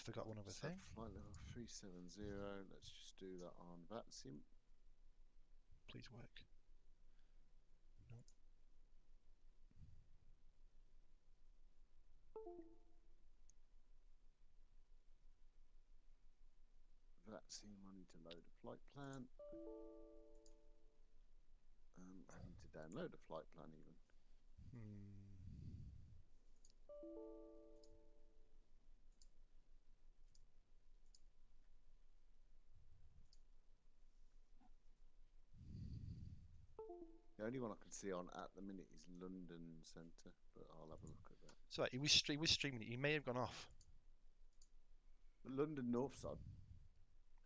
forgot one other thing. Flight level 370. Let's just do that on VATSIM. Please work. No. VATSIM, I need to load a flight plan. I need to download a flight plan even. The only one I can see on at the minute is London Centre, but I'll have a look at that. So he was streaming it. He may have gone off. The London North side,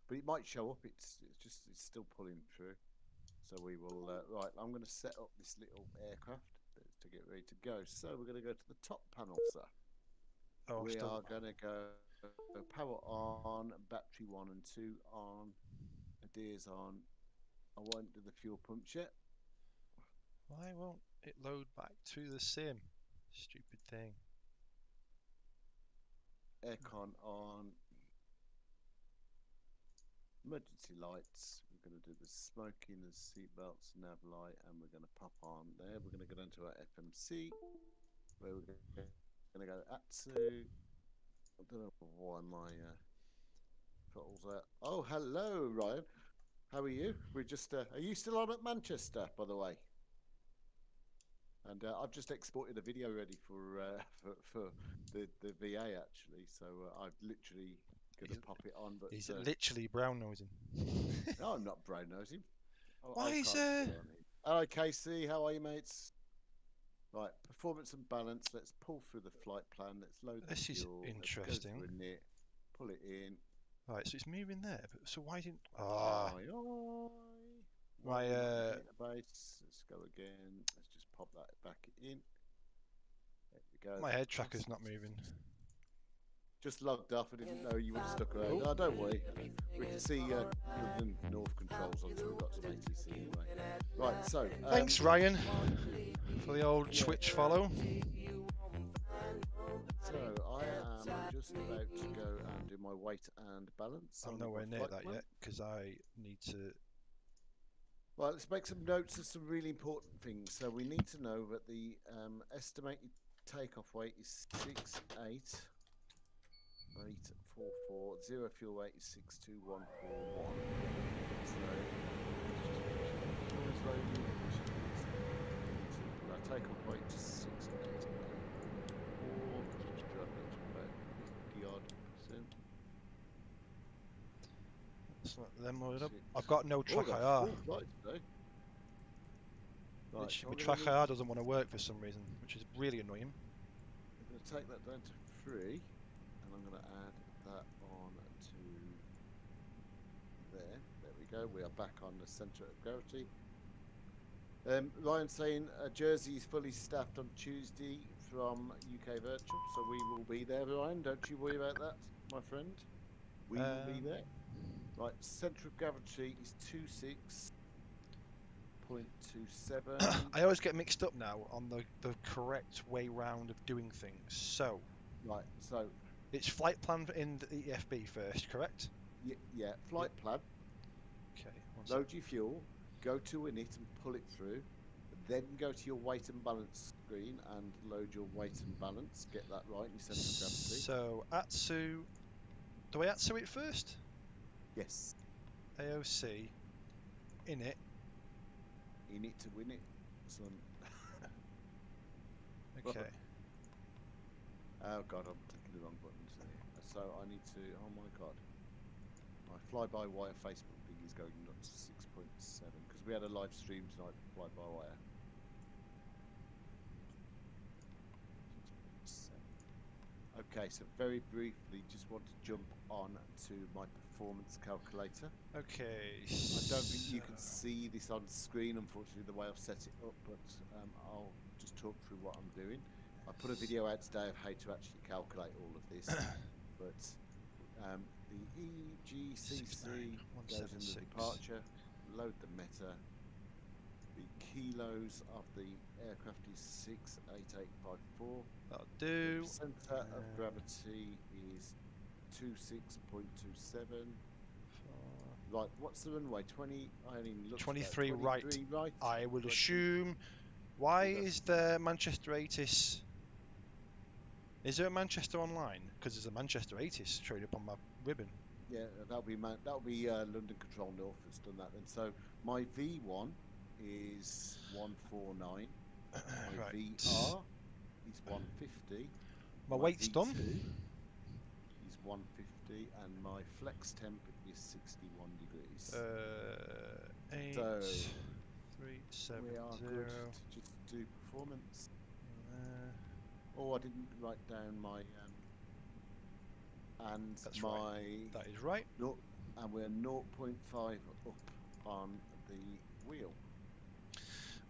but it might show up. It's still pulling through. So we will. Right, I'm going to set up this little aircraft to get ready to go. So we're going to go to the top panel, sir. Oh, we are going to go power on, battery 1 and 2 on, ADIRS on. I won't do the fuel pumps yet. Why won't it load back to the sim? Stupid thing. Aircon on. Emergency lights. We're going to do the smoking, the seat belts, nav light, and we're going to pop on there. We're going to go down to our FMC, where we're going to go ATSU. I don't know why my throttle's out. Oh, hello, Ryan. How are you? We're just. Are you still on at Manchester, by the way? And I've just exported a video ready for the VA actually. So I've literally going to pop it on. But he's literally brown nosing. No, I'm not brown nosing. Why is Hello, Casey. How are you, mates? Right, performance and balance. Let's pull through the flight plan. Let's load the fuel. This is interesting. Let's go through it, pull it in. Right, so it's moving there. But so why didn't? My database. Let's go again. Let's just pop that back in. There we go. My head tracker's not moving. Just logged off. I didn't know you would have stuck around. Oh, don't worry. We can see London North controls on, so we've got some ATC anyway. Right, so thanks, Ryan, for the old Twitch follow. So I am just about to go and do my weight and balance. I'm nowhere near that yet because I need to. Well, let's make some notes of some really important things. So we need to know that the estimated takeoff weight is 68844. Zero fuel weight is 62141. So our takeoff weight is 68844. About 50-odd%. Let's let them load up. I've got no track IR. Right, my track IR doesn't want to work for some reason, which is really annoying. I'm going to take that down to 3, and I'm going to add that on to there. There we go. We are back on the centre of gravity. Ryan saying Jersey is fully staffed on Tuesday from UK Virtual, so we will be there, Ryan. Don't you worry about that, my friend. We will be there. Right, centre of gravity is 26.27. I always get mixed up now on the correct way round of doing things. So, right, so it's flight plan in the EFB first, correct? Yeah, flight plan. Okay. Load your fuel, go to init and pull it through. Then go to your weight and balance screen and load your weight and balance. Get that right in your centre of gravity. So ATSU, do I ATSU it first? Yes. AOC, init. Init to win it, son. Okay. Oh god, I'm clicking the wrong buttons there. So I need to, oh my god. My fly-by-wire Facebook thing is going nuts, 6.7, because we had a live stream tonight for fly-by-wire. 6.7. Okay, so very briefly, just want to jump on to my performance calculator. Okay. I don't think you can see this on screen, unfortunately, the way I've set it up, but I'll just talk through what I'm doing. I put a video out today of how to actually calculate all of this, but the EGCC goes in the departure, load the meta, the kilos of the aircraft is 68854. That'll do. The centre of gravity is 26.27. Right, what's the runway? 20. I only looked 23 at that. right. 23 right. I would 20. assume. Why Well, is there Manchester ATIS? Is there a Manchester online? Because there's a Manchester ATIS showing up on my ribbon. Yeah, that'll be London Control North that's done that then. So my V1 is 149. My Right. VR is 150. My weight's V2 done. is 150, and my flex temp is 61 degrees. 8, So 3, 7, we are 0. good to just do performance. Oh, I didn't write down my and That's my right. That is right. no, and we're 0.5 up on the wheel.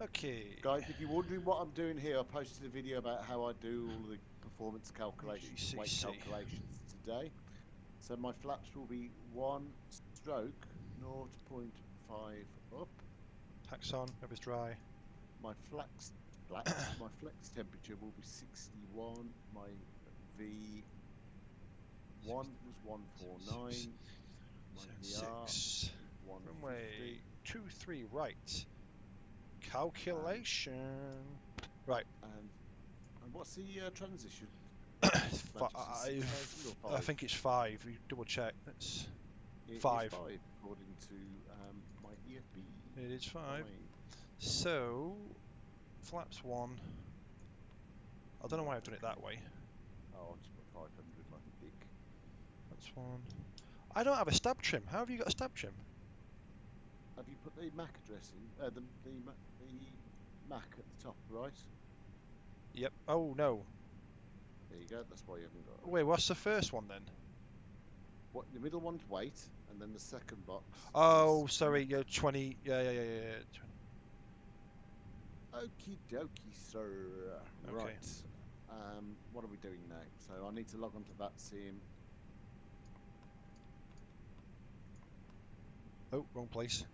Okay. Guys, if you're wondering what I'm doing here, I posted a video about how I do all the performance calculations, weight EGCC. calculations today. So my flaps will be 1 stroke 0.5 up. Tax on, if it's dry. My my flex temperature will be 61. My V1 was 149. My VR 6. 150. Runway 23 right. Calculation. Right. And what's the transition? 5. I think it's 5. You double check. It's 5. It is 5 according to my EFB. It is 5. So flaps 1. I don't know why I've done it that way. Oh, I'll just put 500 like a dick. That's 1. I don't have a stab trim. How have you got a stab trim? Have you put the MAC address in? The MAC at the top, right? Yep. Oh no. There you go. That's why you haven't got it. Wait, what's the first one then? What the middle one's weight, and then the second box. Oh, sorry. Yeah, 20. Yeah. 20. Okie dokie, sir. Okay. Right. What are we doing now? So I need to log on to that sim. Oh, wrong place.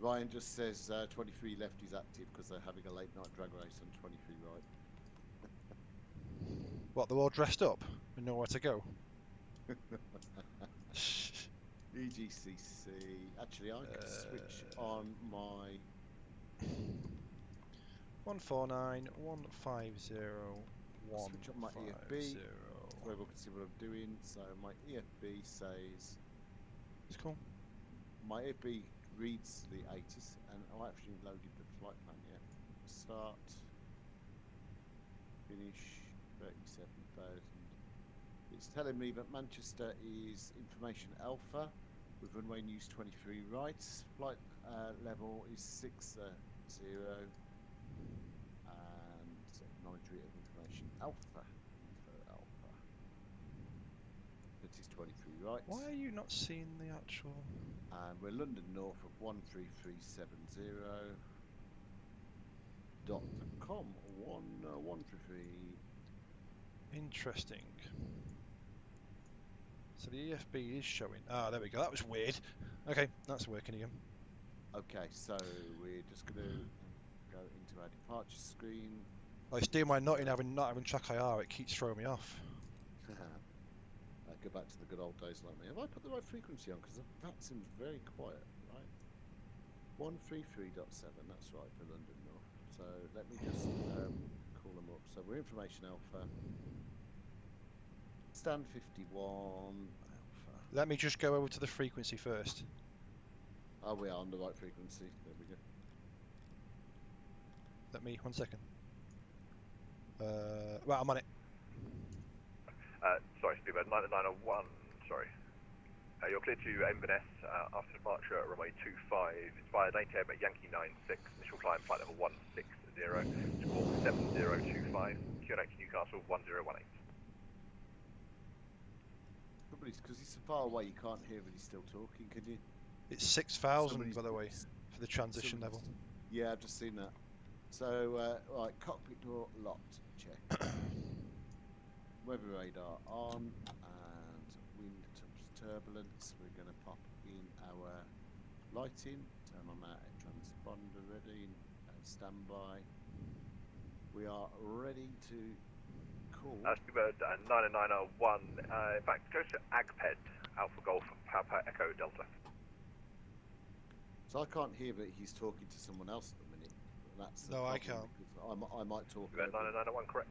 Ryan just says 23 left is active because they're having a late night drag race on 23 right. What, they're all dressed up and know where to go? EGCC. Actually, I could switch on my 149 150 switch on my EFB. So everyone can see what I'm doing. So my EFB says It's cool. my EFB reads the 80s, and I actually loaded the flight plan yet. Start, finish, 37,000. It's telling me that Manchester is information alpha with runway news 23 right. Flight level is 60 and monetary of information alpha. Alpha. It is 23 right. Why are you not seeing the actual? And we're London North of 13370.com 133. Interesting. So the EFB is showing. Ah, there we go. That was weird. Okay, that's working again. Okay, so we're just going to go into our departure screen. I still my not having track IR. It keeps throwing me off. Go back to the good old days like me. Have I put the right frequency on? Because that seems very quiet, right? 133.7. That's right for London North. So let me just call them up. So we're information alpha. Stand 51 alpha. Let me just go over to the frequency first. Oh, we are on the right frequency. There we go. Let me 1 second. Right, I'm on it. Sorry, Speedbird 9901. Sorry. You're clear to Inverness after departure at runway 25. It's via 98 at Yankee 96. Initial climb flight level 160. Squawk 7025. QNX Newcastle 1018. Probably because he's so far away you can't hear, but he's still talking. Can you? It's 6,000 by the way for the transition level. Yeah, I've just seen that. So right, cockpit door locked. Check. Weather radar on and wind turbulence. We're going to pop in our lighting. Turn on our transponder ready and standby. We are ready to called. Speedbird 9901. In fact, goes to AGPED, Alpha Golf, Papa Echo Delta. So I can't hear that he's talking to someone else at the minute. That's the No, I problem, can't. because I might talk Speedbird over him. 9901, correct.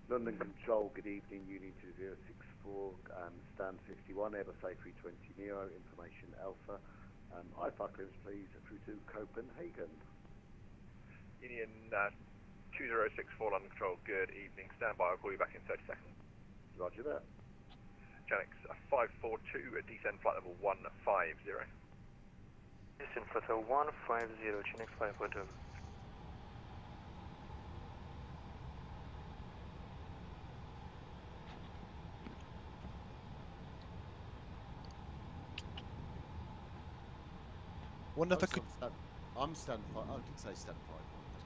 London Control, good evening, Union 2064, stand 51, Airbus A320 Neo, information Alpha. IFR clearance please through to Copenhagen. Union 2064, London Control, good evening. Stand by, I'll call you back in 30 seconds. Roger that. Janix 542, descend flight level 150. Descend flight level 150, Janix 542. Wonder if I could. I'm stand 5. I did say stand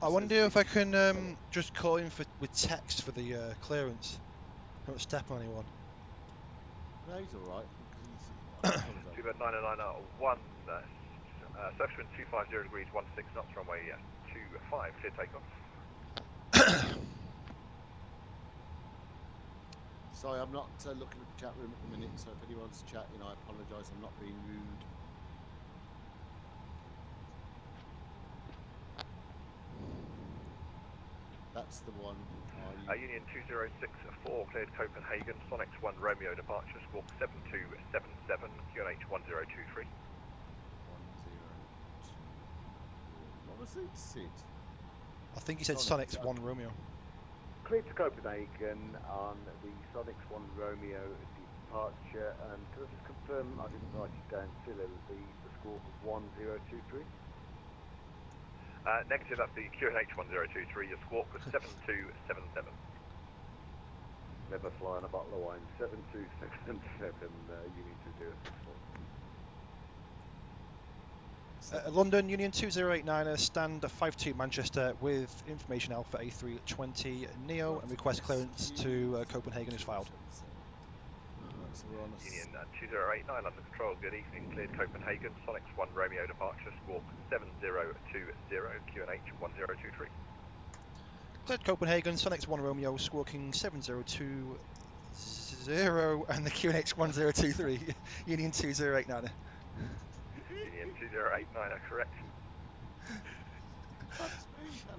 5. I wonder if I can just call in with text for the clearance. Don't step on anyone. No, he's alright. Speedbird 9901, surface wind 250 degrees, 16 knots, runway 25, clear takeoff. Sorry, I'm not looking at the chat room at the minute, so if anyone's chatting, I apologise. I'm not being rude. That's the one. Union 2064, cleared Copenhagen, Sonics 1 Romeo departure, squawk 7277, QNH 1023. 102. What was it, Sid? I think he said Sonics, Sonics 1 Romeo. Cleared to Copenhagen on the Sonics 1 Romeo departure, and can I just confirm, I didn't write it down, Phil, the squawk of 1023? Negative, that's the QNH 1023, your squawk was 7277. Never fly on a bottle of wine, 7277, Union 2064. London, Union 2089, stand 52 Manchester with information Alpha A320 Neo and request clearance to Copenhagen is filed. So we're on a Union 2089, under control, good evening, cleared Copenhagen, Sonics 1 Romeo departure, squawk 7020, QNH 1023. Cleared Copenhagen, Sonics 1 Romeo, squawking 7020 and the QNH 1023, Union 2089. Union 2089, correct.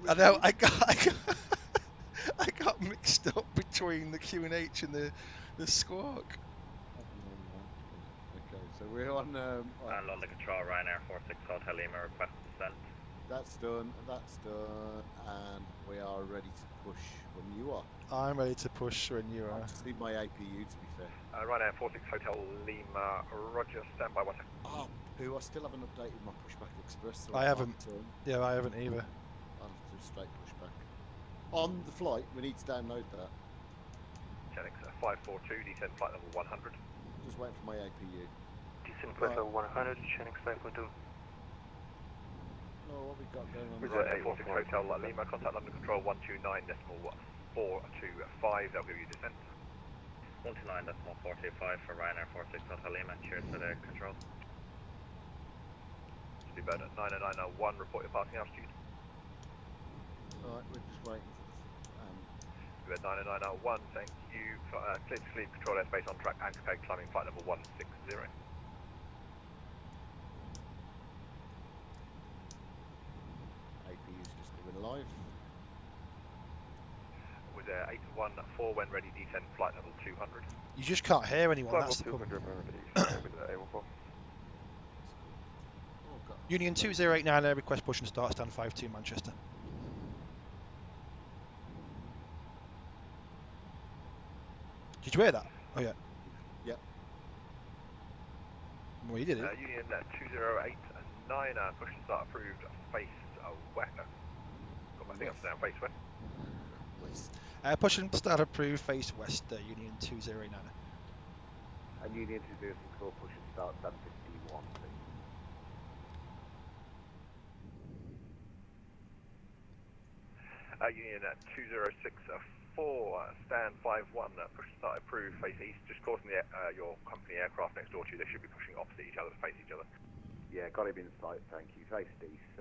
I know, I got mixed up between the QNH and the squawk. Okay, so we're on. London Control, Ryanair 46 Hotel Lima, request descent. That's done, and we are ready to push when you are. I'm ready to push when you I are. just need my APU to be fair. Ryanair 46 Hotel Lima, Roger, stand by 1 second. Oh, I still haven't updated my pushback express. So I haven't. Turn. Yeah, I haven't either. I'll have to do straight pushback. On the flight, we need to download that. Janix 542, descend flight level 100. Just waiting for my APU. Descend flight level 100, Janix 542. Oh, what we got going on? Ryanair 46 Hotel Lima, contact London Control 129.425, that'll give you descent. 129.425 for Ryanair 46 Hotel Lima, cheers for the control. Speedbird 9901, report your passing altitude. Alright, we're just waiting for the. Speedbird 9901, thank you. Clear to sleep, control airspace on track, anchor peg, climbing flight level 160. APU's just going live. With 814, when ready, descend flight level 200. You just can't hear anyone, that's the problem. Oh, God. Union 2089, request push and start, stand 52 Manchester. Did you hear that? Oh yeah. Yep. Well, you did it. Union 2089, push and start approved, face west. Got my thing up down, face west. Push and start approved, face west, Union 2089. And Union 2064, push and start, stand 51, please. Union 2064, stand 51, push and start approved, face east, just crossing the, your company aircraft next door to you, they should be pushing opposite each other to face each other. Yeah, got him in sight, thank you. Face east,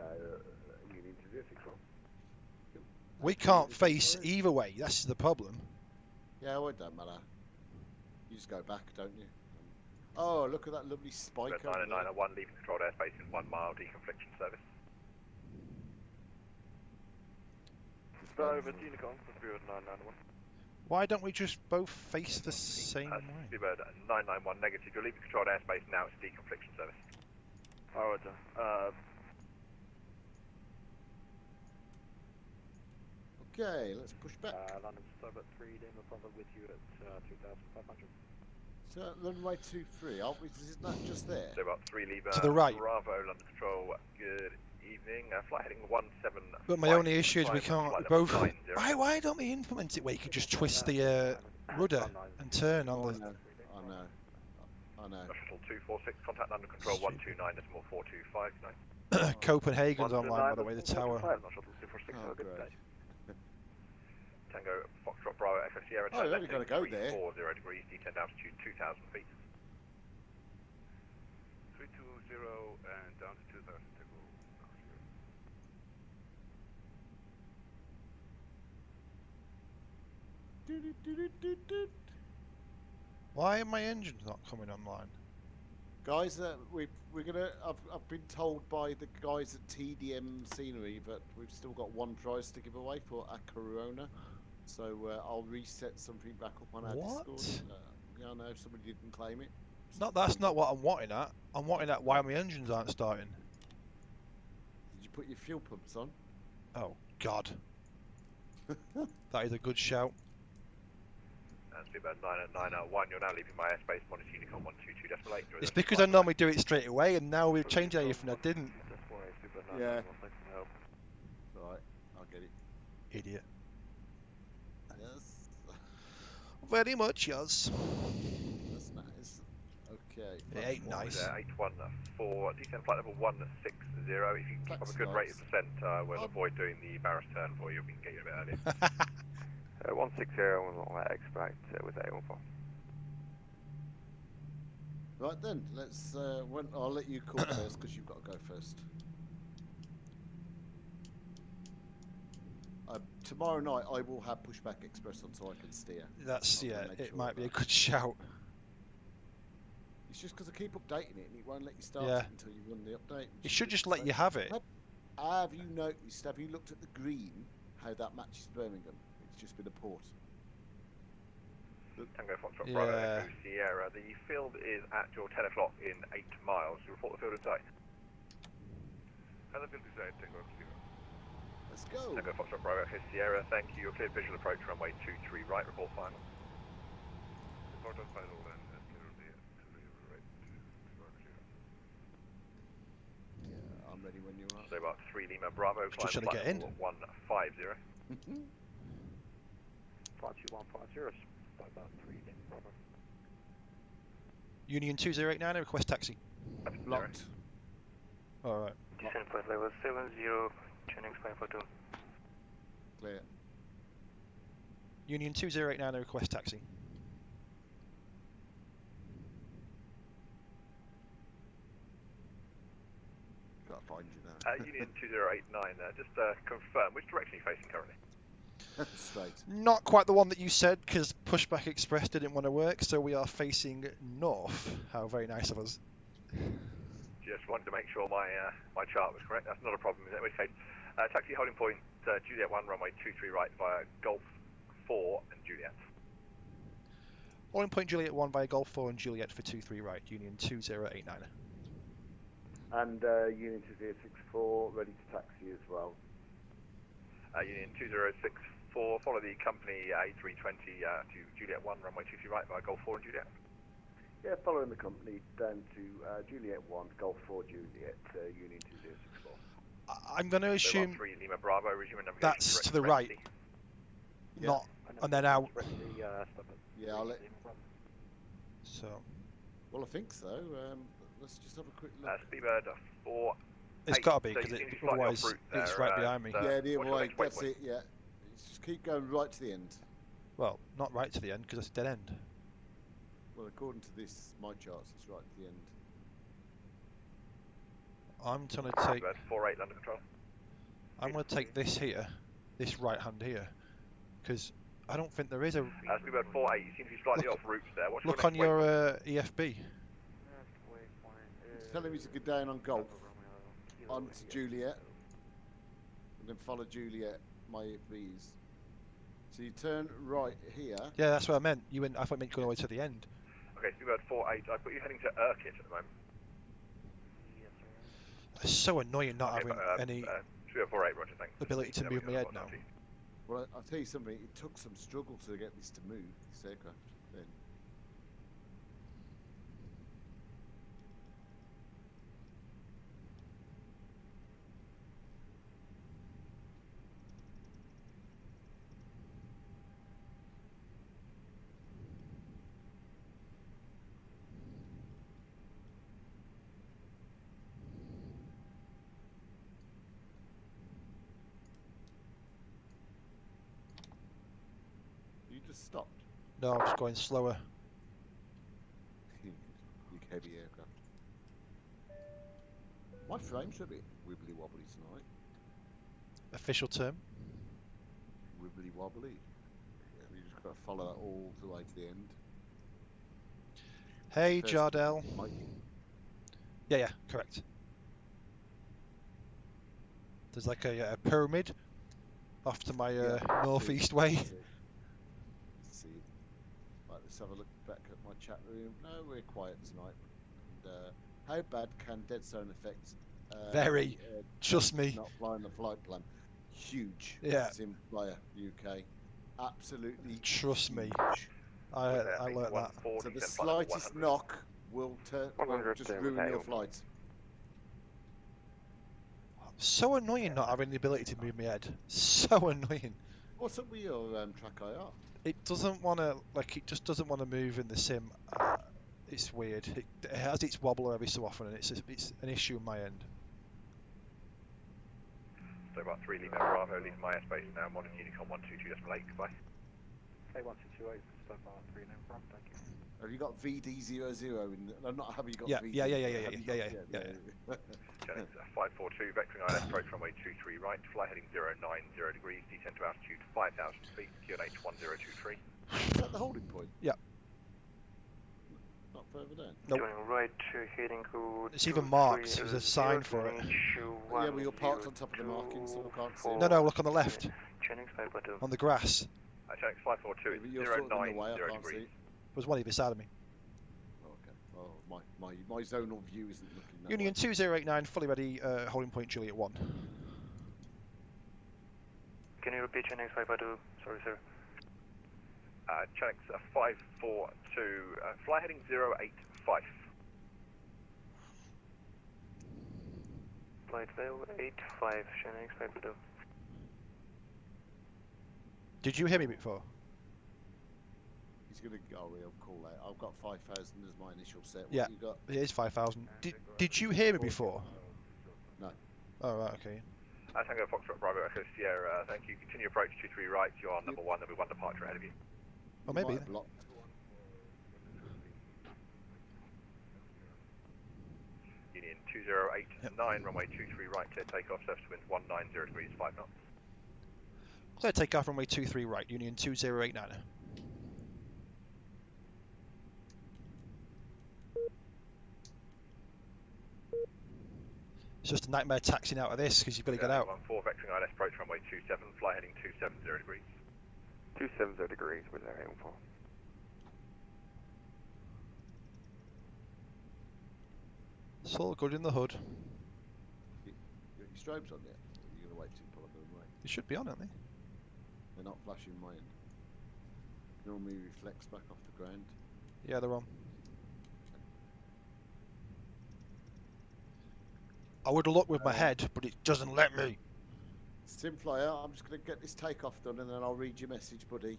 Union 2064. We can't face either way. That's the problem. Yeah, well, it don't matter. You just go back, don't you? Oh, look at that lovely spike over there. 901 leaving controlled airspace in 1 mile deconfliction service. Over to Unicom for period 991. Why don't we just both face the same way? Seabird 991 negative. You're leaving controlled airspace now. It's deconfliction service. Alright, Okay, let's push back. London Starboard 3, Lima Bravo with you at 2,500. So, runway 23, aren't we? Isn't that just there? So about 3 Lima. To the right. Bravo, London Control. Good evening. Flight heading 17. But my only issue is we can't both. Why don't we implement it where you could just twist the rudder and turn on the. I know. Shuttle 246, contact London Control 129.425. Copenhagen's online, by the way, the tower. Oh, great. Tango Foxtrot Bravo Echo Sierra. Oh, you've only got to go there. 0 degrees, D10 altitude 2,000 feet. 320 and down to 2,000 to go. Why are my engines not coming online? Guys, we're gonna. I've been told by the guys at TDM Scenery that we've still got 1 prize to give away for a Corona. So I'll reset something back up on our Discord. Yeah, I know somebody didn't claim it. That's not what I'm wanting at. I'm wanting at why my engines aren't starting. Did you put your fuel pumps on? Oh God, that is a good shout. And Seabird 991, you're now leaving my airspace, Monitor Unicom 122.8. It's because I normally do it straight away, and now we've changed everything. I didn't. Yeah. Right, I'll get it. Idiot. Yes. Very much, yes. That's nice. Okay. It ain't nice. 814, D10 flight level 160. If you can keep up a good rate of descent, we'll avoid doing the Barris turn for you. We can get you a bit earlier. 160 on expect with 814. Right then, let's. I'll let you call first because you've got to go first. Tomorrow night I will have pushback express on so I can steer. That's it might be a good shout. It's just because I keep updating it and it won't let you start Yeah. it until you run the update. It should just let you have it. Have you noticed? Have you looked at the green? How that matches Birmingham? It's just been a port. Tango Foxtrot Bravo Echo Sierra. The field is at your 10 o'clock in 8 miles. You report the field inside. And the field inside, Tango Sierra. Let's go. Tango Foxtrot Bravo Echo Sierra. Thank you. Your cleared visual approach runway 23 right. Report final. Report on final and clear on the right. Yeah, I'm ready when you are. So about 3 Lima Bravo. Just trying to get in. 150. 52150. About 3 Lima Bravo. Union 2089, request taxi. Blocked. Alright. Descent flight level 70, tuning 542. Clear. Union 2089, request taxi. Gotta find you now. Union 2089, just confirm, which direction are you facing currently? Straight. Not quite the one that you said, because Pushback Express didn't want to work, so we are facing north. How very nice of us. Just wanted to make sure my chart was correct. That's not a problem in which case. Taxi holding point Juliet 1, runway 23 right via Golf 4 and Juliet. Holding point Juliet 1 via Golf 4 and Juliet for 23 right, Union 2089. And Union 2064, ready to taxi as well. Union 2064, follow the company A320 to Juliet 1, runway 23 right via Golf 4 and Juliet. Yeah, following the company down to Juliet 1, Golf 4, Juliet, Union 2064. I'm going to assume 3 Lima Bravo, resuming navigation that's to the right, not, and then out. Yeah, I'll let. So. Well, I think so. Let's just have a quick look. Speedbird 4. It's got to be, so because you otherwise it's right behind me. Yeah, the other way. That's it. Yeah. Just keep going right to the end. Well, not right to the end, because it's a dead end. Well, according to this, my charts, it's right to the end. I'm going to take. 48 London Control. I'm going to take this here, this right hand here, because I don't think there is a. Speedbird 48, you seem to be slightly Look- off route there. What's Look your on next your waypoint? EFB. It's telling me to go down on Golf, onto Juliet, and then follow Juliet, my FBs. So you turn right here. Yeah, that's what I meant. You went. I thought you meant to go all the way to the end. Okay, Speedbird 48, I've got you heading to Urquhart at the moment. It's so annoying not Okay, having any Speedbird 48, roger, thanks. ability to move my head now. Well, I'll tell you something. It took some struggle to get this to move, this aircraft. Then. You just stopped. No, I'm just going slower. You heavy aircraft. My frame's a bit wibbly wobbly tonight. Official term. Wibbly wobbly. You just got to follow that all the way to the end. Hey, First- Jardel. Mike, Yeah, correct. There's like a pyramid off to my northeast way. Let's see. Right, let's have a look back at my chat room. No, we're quiet tonight. And, how bad can dead zone affect? Very. Trust me. Not flying the flight plan. Huge. Yeah. Sim player UK. Absolutely. Trust me. huge. I learnt that. So the slightest knock will just ruin your flight. So annoying not having the ability to move my head. So annoying. What's up with your track IR? It doesn't want to, like, it just doesn't want to move in the sim. It's weird. It has its wobbler every so often, and it's an issue on my end. So about 3 Lima Bravo, leaving my airspace now, modern Unicon 122.8, goodbye. A1228, stop on 3 9 Bravo, thank you. Have you got VD00 in? Not have you got Yeah, VD? yeah. Okay, 542, vectoring ILS approach runway 23 right, fly heading 090 degrees, descend to altitude 5,000 feet, QNH 1023. Is that the holding point? Yeah. Not further down. Nope. Turning right to heading code. It's even marked. There's a sign for it. Yeah, well, you're parked on top of the marking, so I can't see it. No, look on the left. Channel 5 On the grass. Channel 542, Yeah, it's but you're sort of in the 090 way, I can't degrees. see. There's one either side of me. Okay. Oh, my zonal view isn't looking that Union way. 2089, fully ready, holding point Juliet 1. Can you repeat Channel 5 Sorry, sir. Channel 542, fly heading 085. Flight level 85, Channel 5 Did you hear me before? He's going to go, he'll call out. I've got 5,000 as my initial set. What Yeah. you got? It is 5,000. Did you hear me before? No. Oh, right, okay. Tango Foxtrot Bravo Echo Sierra, thank you. Continue approach 23 right, you're on number 1, there'll be 1 departure ahead of you. Oh, You maybe. might have blocked. Union 2089, runway 23 right, clear takeoff, surface wind 190 degrees, 5 knots. Clear takeoff runway 23 right, Union 2089. It's just a nightmare taxiing out of this because you've got to get out. 14, vectoring ILS approach runway 27, fly heading 270 degrees. 270 degrees, where they're aiming for. It's all good in the hood. You got your strobes on yet? Or are you going to wait till you pull up the runway? You should be on, aren't they? They're not flashing my end. Normally reflects back off the ground. Yeah, they're on. I would have looked with my head, but it doesn't let me. Simflyer, I'm just going to get this takeoff done and then I'll read your message, buddy.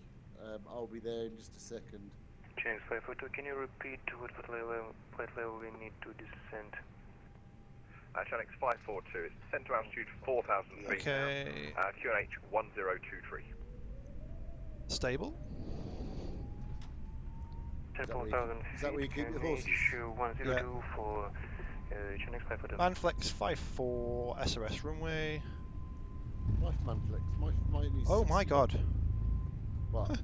I'll be there in just a second. Channel 542, can you repeat what flight level we need to descend? Channel 542, it's descend to altitude 4,000 feet Okay. now. QNH 1023. Stable. Is that where you keep your horses? Issue 102 for Channel 542. Manflex 54 SRS runway. Manflex. Mine is Oh my 60. god. What?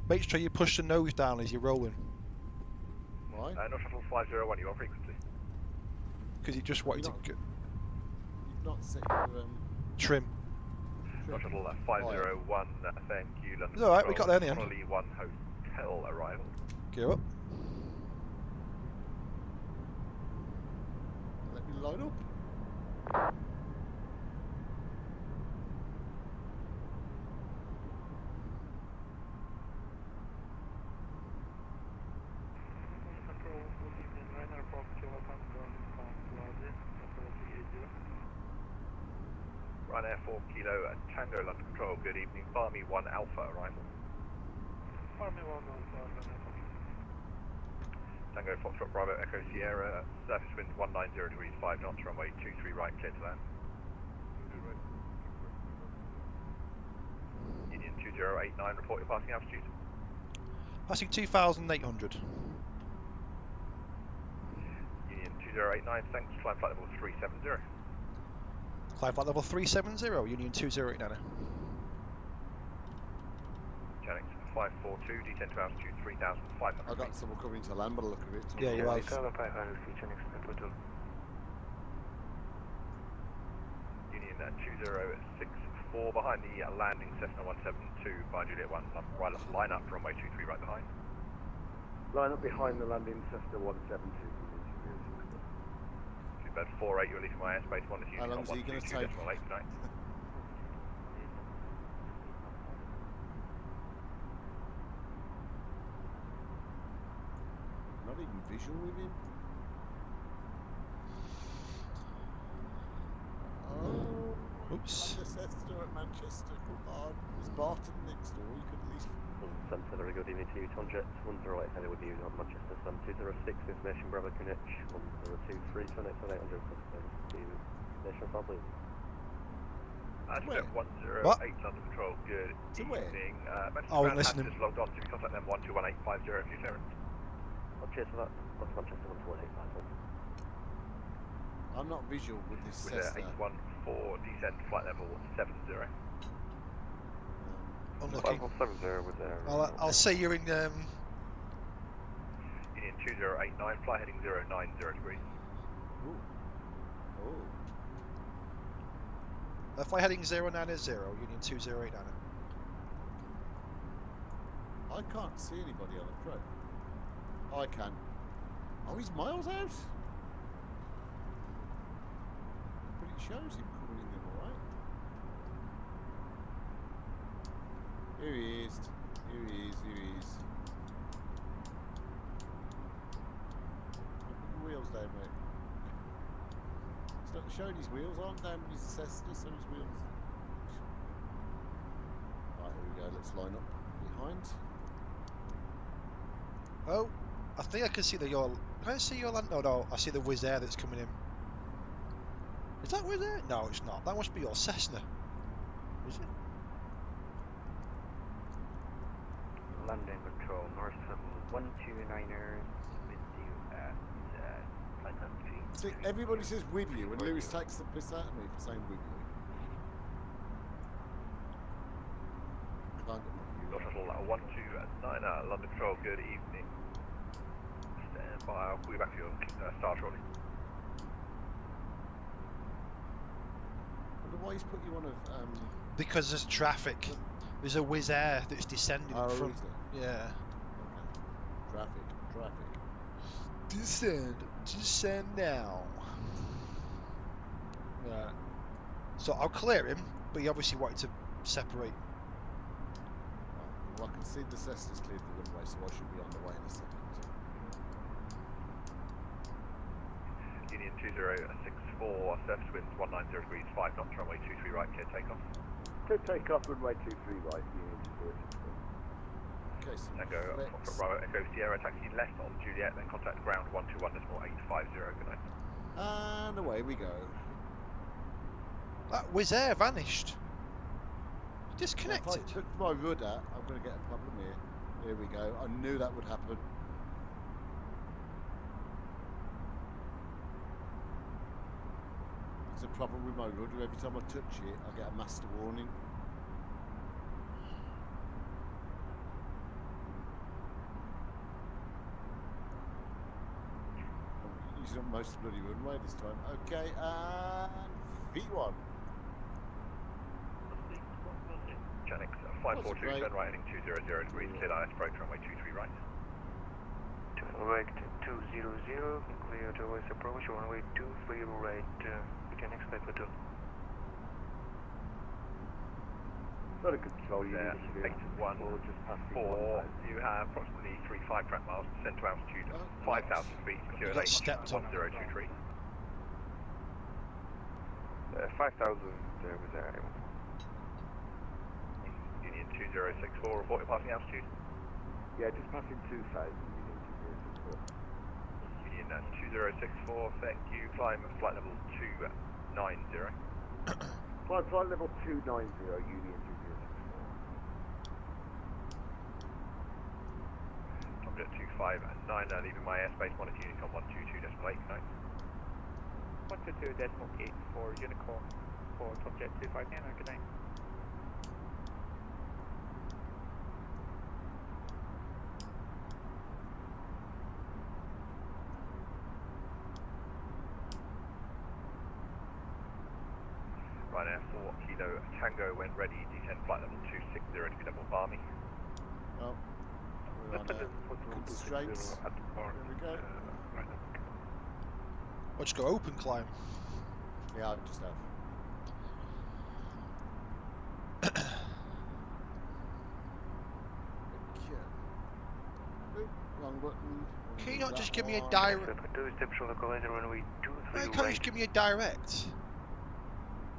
Make sure you push the nose down as you're rolling. Why? No shuttle 501, you on frequency. Because you just wanted to You've not set your trim. No shuttle 501, thank you, London. It's alright, we got there in the end. Honolulu 1 hotel arrival. Gear up. Let me line up. Control, good evening. Rainer Fox, Kilo Tango, Discount Plaza, A3280. Ryanair 4 Kilo Tango London Control, good evening. Farmy 1 Alpha arrival. Army 1 Alpha, Rainer Fox. Tango Foxtrot Bravo Echo Sierra, surface wind 190 degrees 5 knots, runway 23 right, clear to land. Union 2089, report your passing altitude. Passing 2,800. Union 2089, thanks, climb flight level 370. Climb flight level 370, Union 2089. Channings 542, descend to altitude 3,500. I got someone coming to land by the look of it. Yeah, you have. Cover 500 feet, Channings, Capital. Union 2064, behind the landing Cessna 172 by Juliet 1, line up runway 23 right behind. Line up behind the landing Cessna 172. Bed 48, you're leaving my airspace 1 is How long Union is he gonna take? 122.8 tonight. Not even visual with him. Oh. Oops. The Cessna at Manchester, come on. There's Barton next door, you could at least... Sunset, good evening to you, Tonjet, 108 heading with you on Manchester, Sun 206, information Bravo QNH, 1023, turn 800, national file please. Step 108 What? London Control, good To where? evening. Oh, Manchester listening. passengers logged on to contact them 121850 if you clearance. I'll cheers for that, that's Manchester 128, I'm not visual with this With Cessna. 814, descend flight level 70. Unlucky. 5170 with there. I'll see you in Union 2089, fly heading 090 degrees. Ooh. Oh. fly heading 090, Union 2089. I can't see anybody on the pro. Oh, I can. Oh, he's miles out. But it shows him coming in there, alright. Here he is. Here he is. Here he is. Put your wheels down, mate. He's not showing his wheels on down with his Cessna, so his wheels. Right, here we go. Let's line up behind. Oh, I think I can see can I see your land? No, I see the Wizz Air that's coming in. Is that Wizz Air? No, it's not. That must be your Cessna. Is it? London Control, North 129er, with you at flight level 3. See, everybody says with you, and Lewis takes the piss out of me for saying with you. Can't get my view. Your shuttle 129, London Control, good evening. Stand by, I'll call you back for your star shortly. I wonder why he's put you on a Because there's traffic. There's a Wizz Air that's descending Oh, in front. is there? Yeah. Okay. Traffic. Descend now. Right. So I'll clear him, but he obviously wanted to separate. Well, I can see the Cessna's cleared the runway, so I should be on the way in a second. Union 2064, surface winds 190 degrees, 5 knots, runway 23 right, clear takeoff. Clear takeoff, runway 23 right, Union 2064. Okay, so Tango, flex. Foxtrot Bravo Echo Sierra, taxi left on Juliet, then contact ground 121.850, good night. And away we go. That Wizz Air vanished. If Disconnected. I took my rudder, I'm going to get a problem here. Here we go. I knew that would happen. There's a problem with my rudder. Every time I touch it, I get a master warning. I'm using up most of the bloody runway this time. Okay, and V1. Genix 542, turn right heading 200 degrees, clear IS approach runway 23 right. Correct 200, clear to west approach, runway 23 right, Genix 542. Not a control unit. 814, you have approximately 35 track miles, descend to altitude 5,000 feet, secure got lane stepped on. 1023. 5,000 with that. Union 2064, report your passing altitude. Yeah, just passing 2,000. Union 2064, thank you, climb flight level 290. Flight level 290, Union 2064. Tomjet 259, leaving my airspace, monitor Unicom 122.8, good night. 122.8 for Unicom for Tomjet 259, good night. Ryanair 4 Kilo Tango when ready, descend flight level 260 to be level Barmy. Oh, we're on constraints. At the bar. There we go. Right. Or just go open climb. Yeah, I just have. Okay. Oop, wrong button. Can you not That just give me a one. direct? Step short localizer runway 23 Can't you right. just give me a direct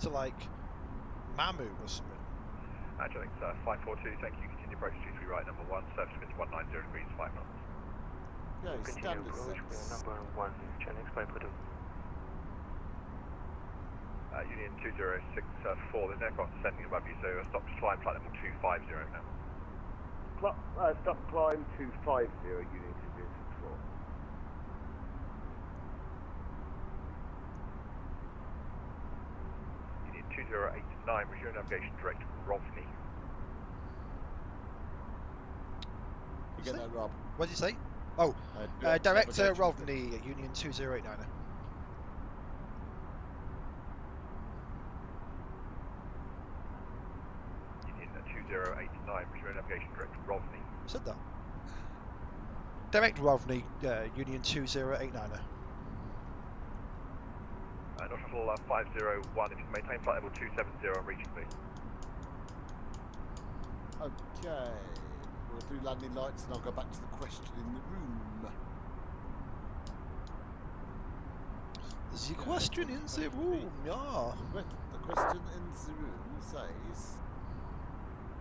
to like Mamu or something? Genix 542, thank you, continue approach 23 right, number 1, surface winds 190 degrees, 5 knots. Yeah, Continue standard approach with sets. number 1, Genix 542. Union 2064, there's an aircraft descending above you, so stop climb flight level 250 now. Stop climb 250, Union 2064. Union 2089, resume navigation direct Rovni. You get that, Rob? What did you say? Oh, Director navigation. Rovni, Union 2089. Union 2089, resume navigation direct Rovni. Said that. Direct Rovni, Union 2089. Nautical 501, if you can maintain flight level 270 on reaching, please. Okay. We'll do landing lights and I'll go back to the question in the room. The question in the room, yeah. The question in the room says,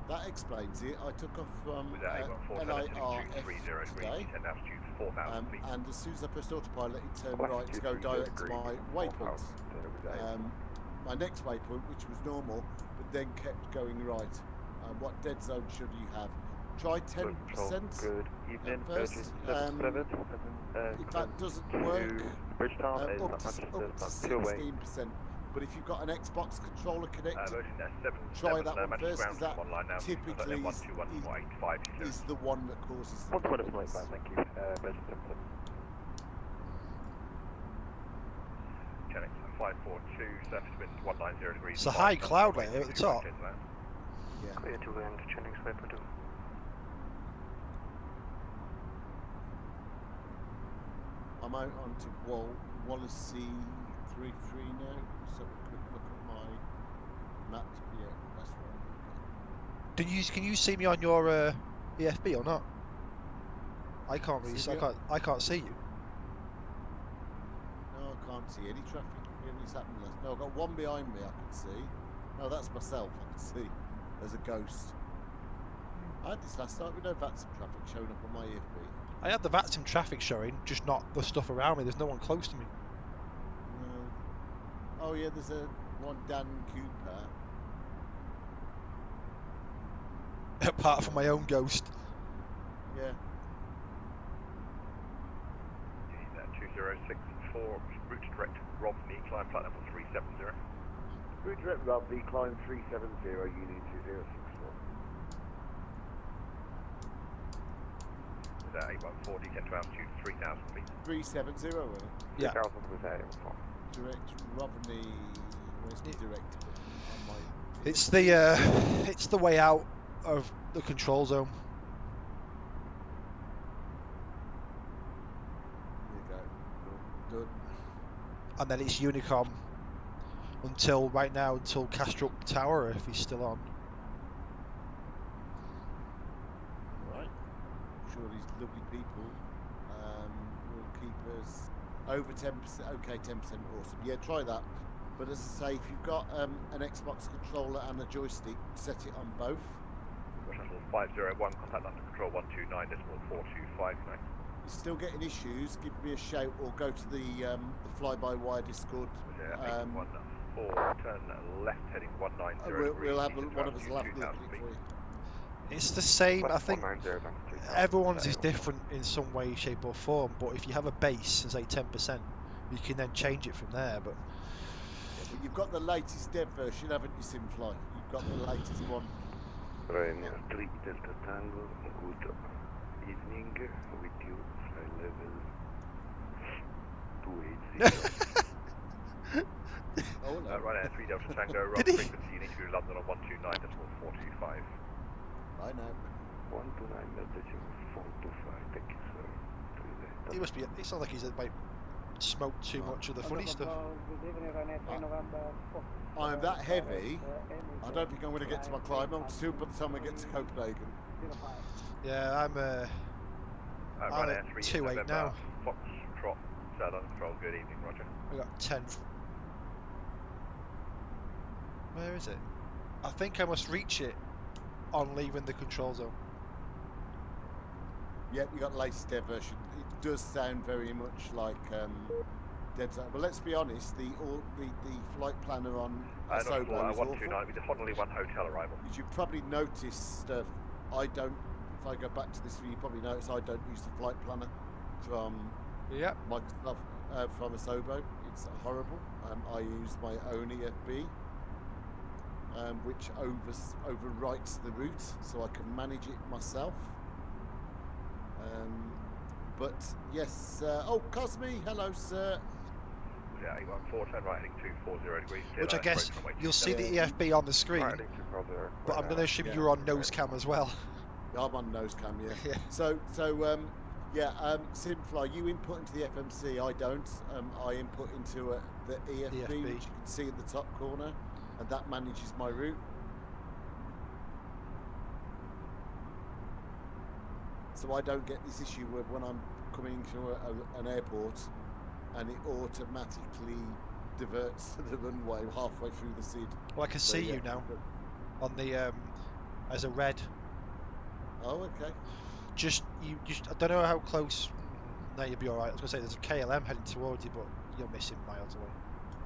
that explains it. I took off from With that A14, LIRF 230 degrees, today, descend altitude 4,000 feet. and as soon as I pressed autopilot, it turned right to go direct to my waypoint. My next waypoint, which was normal, but then kept going right. What dead zone should you have? Try 10%. Good evening, First, if that doesn't work, up to 16%. But if you've got an Xbox controller connected, try that one first, because that typically is the one that causes the problems. Thank you. Genix 542, surface winds 190 degrees. It's a high cloud layer at the top. Yeah. Clear to land, Genix 542. I'm out onto Wallasey 33 now. So a quick look at my map. Yeah, that's right. Can you see me on your EFB or not? I can't really. See I can't see you. No, I can't see any traffic. Anything's happening left. No, I've got one behind me I can see. No, that's myself I can see. There's a ghost. I had this last night with no VATSIM traffic showing up on my EFB. I had the VATSIM traffic showing, just not the stuff around me. There's no one close to me. Oh yeah, there's one Dan Cooper. Apart from my own ghost. Yeah. 064, route direct Romney, climb flight level 370. Route direct Rugby, climb 370, Union 2064. Is that 814, descend to altitude 3000 feet. 370, wasn't it? Yeah. 3000 was A14. Direct Romney. Where's the direct button on my? It's the way out of the control zone. There you go. Done. And then it's Unicom until Kastrup Tower if he's still on. Right. I'm sure these lovely people will keep us over 10%. Okay, 10%. Awesome. Yeah, try that. But as I say, if you've got an Xbox controller and a joystick, set it on both. Shuttle 501, contact London Control 129.425. You're still getting issues, give me a shout or go to the fly-by-wire Discord. 814, turn left heading 190. We'll have one of us will have a look at it for you. It's the same. I think 190 down to 3000 everyone's is A14. different in some way, shape or form. But if you have a base and say 10%, you can then change it from there. But Yeah, but you've got the latest dev version, haven't you, Simfly? You've got the latest one. Ryanair 3 Delta Tango, good evening with you, flight level 280. Oh, no. Ryanair 3 Delta Tango, roll frequency, you need to be to London on 129.425. I know. 129.425, thank you, sir. he must be. It sounds like he's like smoked too much of the funny stuff. I'm that heavy, I don't think I'm going to get to my climb. I'm still by the time we get to Copenhagen. Yeah, I'm Ryanair at 3 2.8 November, now. Foxtrot, London Control, good evening, roger. I got 10. Where is it? I think I must reach it on leaving the control zone. Yep, you got the latest dev version. It does sound very much like Dead Zone. But let's be honest, the flight planner on Sobo is awful. 129 with the Honolulu 1 hotel arrival. As you've probably noticed, I don't. If I go back to this view, you probably notice I don't use the flight planner from Yeah. Microsoft from Asobo. It's horrible. I use my own EFB, which overwrites the route, so I can manage it myself. But yes, oh, Cosme, hello, sir. Yeah, 814, turn right heading 240 degrees. Which I guess you'll see the EFB on the screen, but I'm going to assume you're on nose cam as well. I'm on nose cam, yeah. Yeah. So Simfly, you input into the FMC, I don't. I input into the EFB, which you can see in the top corner, and that manages my route. So I don't get this issue with when I'm coming to an airport and it automatically diverts to the runway halfway through the SID. Well, I can see you now on the as a red. Oh, okay. I don't know how close. No, you'll be all right. I was going to say there's a KLM heading towards you, but you're missing miles away.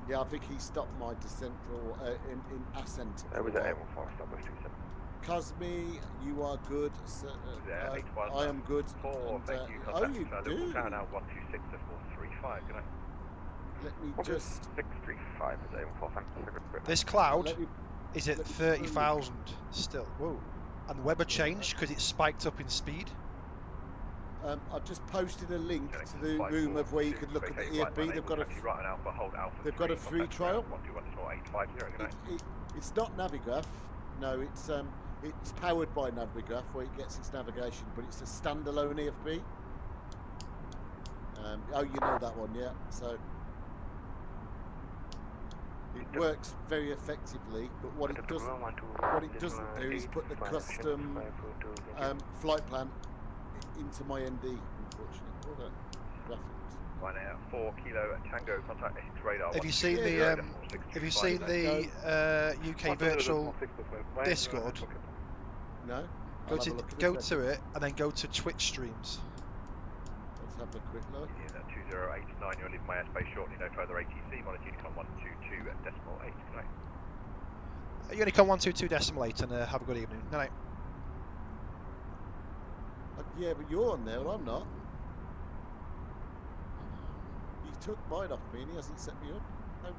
Yeah, I think he stopped my descent for in ascent. That was at 814, stop by 27. Cosme, you are good. Sir, I am good. Thank you. Oh, you do. Town out 126.435. Good night. Let me just. 635 is 814. This cloud is at 30,000 still. Whoa. And the weather changed because it spiked up in speed. I've just posted a link to the room of where you can look at the EFB. They've got a free trial. It's not Navigraph. No, it's powered by Navigraph where it gets its navigation, but it's a standalone EFB. Oh, you know that one, yeah. So it works very effectively, but what it doesn't do is put the custom flight plan into my ND, unfortunately. Right now, 4 Kilo Tango, contact Essex radar. Have you seen the UK virtual Discord? No. Go to it and then go to Twitch streams. Let's have a quick look. Yeah, 2089, you're leaving my airspace shortly, no further ATC, monitor Unicom 122.8, good night. Unicom 122.8 and have a good evening. Good night. Yeah, but you're on there and I'm not. took mine off me and he hasn't set me up. How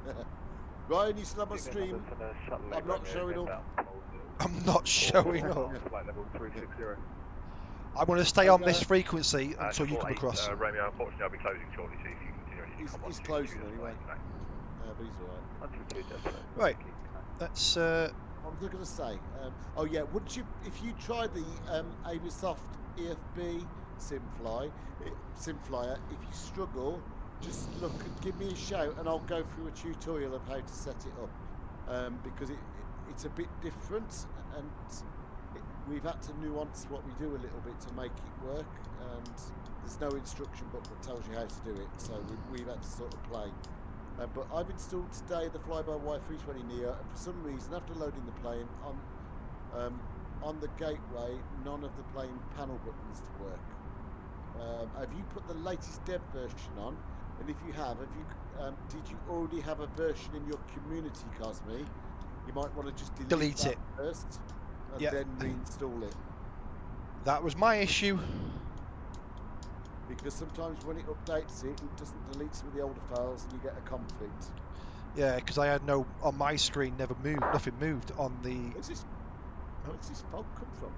rude. Ryan, you still have my stream. I'm not showing up. I'm not showing up. Flight level 360. I'm going to stay on this frequency until you come across. Romeo, unfortunately, I'll be closing shortly, so if you continue, He's closing anyway. But he's alright. Right. Let's. What was I going to say? Oh yeah, wouldn't you, if you try the Avisoft EFB SimFlyer, if you struggle, just look, give me a shout, and I'll go through a tutorial of how to set it up, because it's a bit different, and we've had to nuance what we do a little bit to make it work, and there's no instruction book that tells you how to do it, so we've had to sort of play. But I've installed today the fly-by-wire 320 Neo, and for some reason, after loading the plane, on the gateway, none of the plane panel buttons work. Have you put the latest dev version on? And if you have did you already have a version in your community, Cosme? You might want to just delete it first, and then reinstall it. That was my issue. Because sometimes when it updates it doesn't delete some of the older files and you get a conflict. Yeah, because I had on my screen nothing moved on the... Where's this fog come from?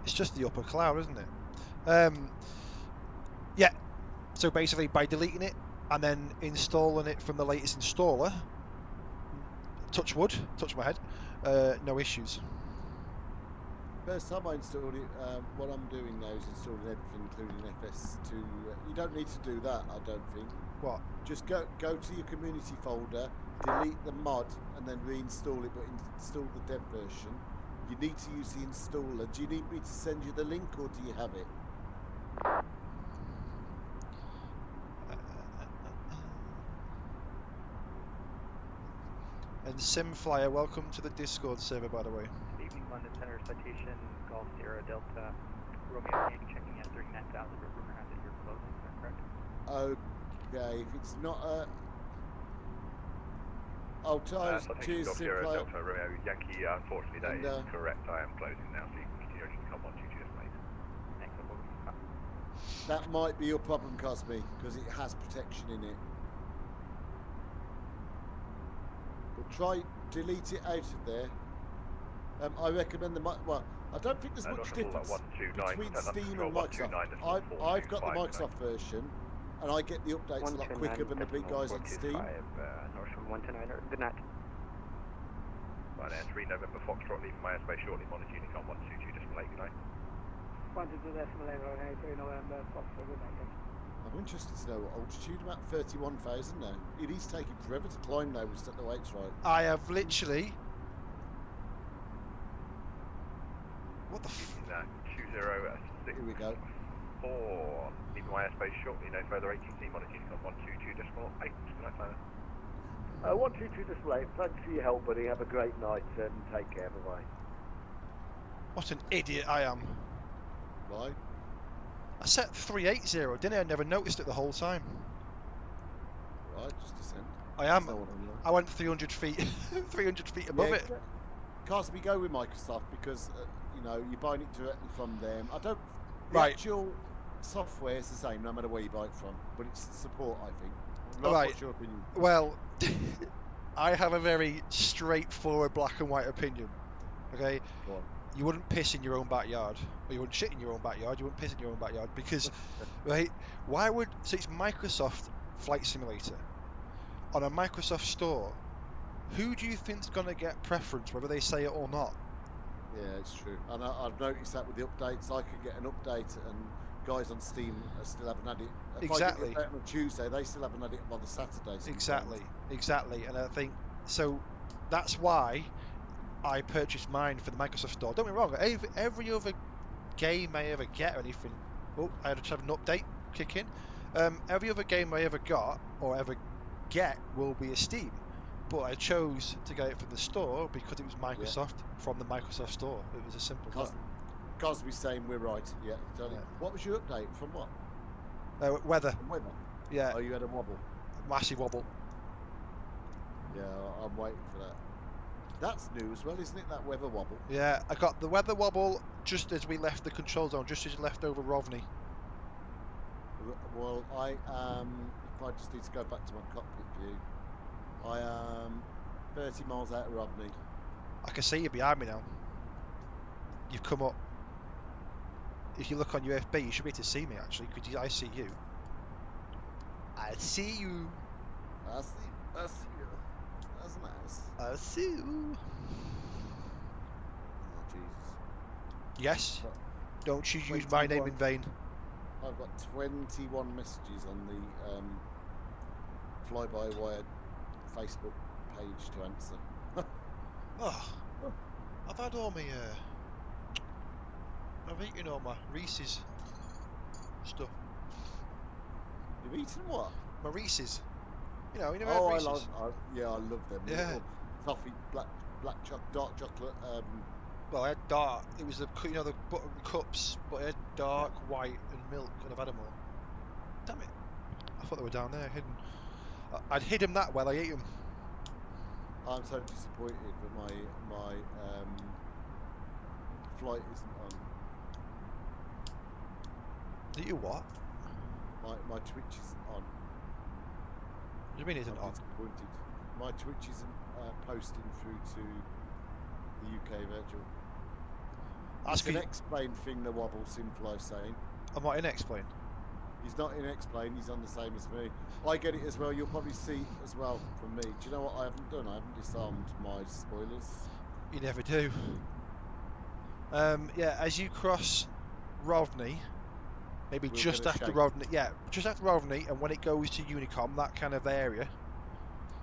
It's just the upper cloud, isn't it? Yeah, so basically by deleting it and then installing it from the latest installer, touch wood, touch my head, no issues. First time I installed it, what I'm doing now is installing everything, including FS2. You don't need to do that, I don't think. What? Just go to your community folder, delete the mod, and then reinstall it, but install the dev version. You need to use the installer. Do you need me to send you the link, or do you have it? And SimFlyer, welcome to the Discord server, by the way. Evening London Center citation, Golf Sierra Delta, Romeo Yankee checking at 39,000, but rumor has it you're closing, is that correct? Okay, if it's not a... I'll try to Golf Sierra SimFlyer. Delta, Romeo Yankee, unfortunately that is correct. I am closing now, so you can continue to come on GGS later. Thanks, That might be your problem, Cosme, because it has protection in it. But try delete it out of there. I recommend well, I don't think there's much difference between Steam and Microsoft. I've got the Microsoft version, and I get the updates a lot quicker than the big guys on Steam. Good night. Right now, 3 November Foxtrot, leaving my airspace shortly, monitor Unicom 122, display, good night. 122.8, 3 November Foxtrot, good night. I'm interested to know what altitude, about 31,000 now. It is taking forever to climb now, we set the weights right. I have literally... What the f... 206. Here we go. 4, leaving my airspace shortly, no further ATC, monitor Unicom 122.8, good night, Simon. 122 thanks for your help, buddy. Have a great night and take care. Bye-bye. What an idiot I am. Why? I set 380, didn't I? I never noticed it the whole time. Right, just descend. I am. I went 300 feet, 300 feet above it. Cosby, go with Microsoft because you know you're buying it directly from them. I don't. The Right. actual software is the same no matter where you buy it from, but it's the support, I think. Right. What's your opinion? Well, I have a very straightforward black and white opinion. Okay. Go on. You wouldn't piss in your own backyard, or you wouldn't shit in your own backyard. You wouldn't piss in your own backyard because, right? Why would so it's Microsoft Flight Simulator on a Microsoft store? Who do you think's gonna get preference, whether they say it or not? Yeah, it's true. And I've noticed that with the updates, I could get an update and guys on Steam still haven't had it. If Exactly. I get the update on Tuesday, they still haven't had it on the Saturday. Sometimes. Exactly. And I think so. That's why I purchased mine for the Microsoft store. Don't get me wrong. Every other game I ever get or anything. Oh, I had to have an update kick in. Every other game I ever got or ever get will be a Steam. But I chose to get it from the store because it was Microsoft from the Microsoft store. It was as simple as that. Cosby's saying we're right. Yeah, totally. Yeah. What was your update from what? Weather. From weather. Yeah. Oh, you had a wobble. Massive wobble. Yeah, I'm waiting for that. That's new as well, isn't it? That weather wobble. Yeah, I got the weather wobble just as we left the control zone, just as you left over Rovni. Well, I am if I just need to go back to my cockpit view, I am 30 miles out of Rodney. I can see you behind me now. You've come up. If you look on your FB, you should be able to see me actually. I see you. I see you. I see you. That's nice. I see you. Oh, Jesus. Yes. But Don't you use my name in vain. I've got 21 messages on the fly-by-wire Facebook page to answer. Oh, I've had all my. I've eaten all my Reese's stuff. You've eaten what? My Reese's. You know Oh, Reese's. I love them. Yeah. Little toffee, dark chocolate. Well, I had dark. It was the the butter cups, but I had dark, white, and milk, and I've had them all. Damn it! I thought they were down there hidden. I'd hid them that well. I ate them. I'm so disappointed that my flight isn't on. Did you what? My Twitch isn't on. What do you mean isn't I'm on? disappointed. My Twitch isn't posting through to the UK virtual. That's It's an good. X-Plane thing, the wobble, Simfly saying. I'm not in X-Plane. He's not in X-Plane, he's on the same as me. I get it as well, you'll probably see as well from me. Do you know what I haven't done? I haven't disarmed my spoilers. You never do. Yeah, as you cross Rovney, maybe We'll just get a after shake. Rovney. Yeah, just after Rovney, and when it goes to Unicom, that kind of area.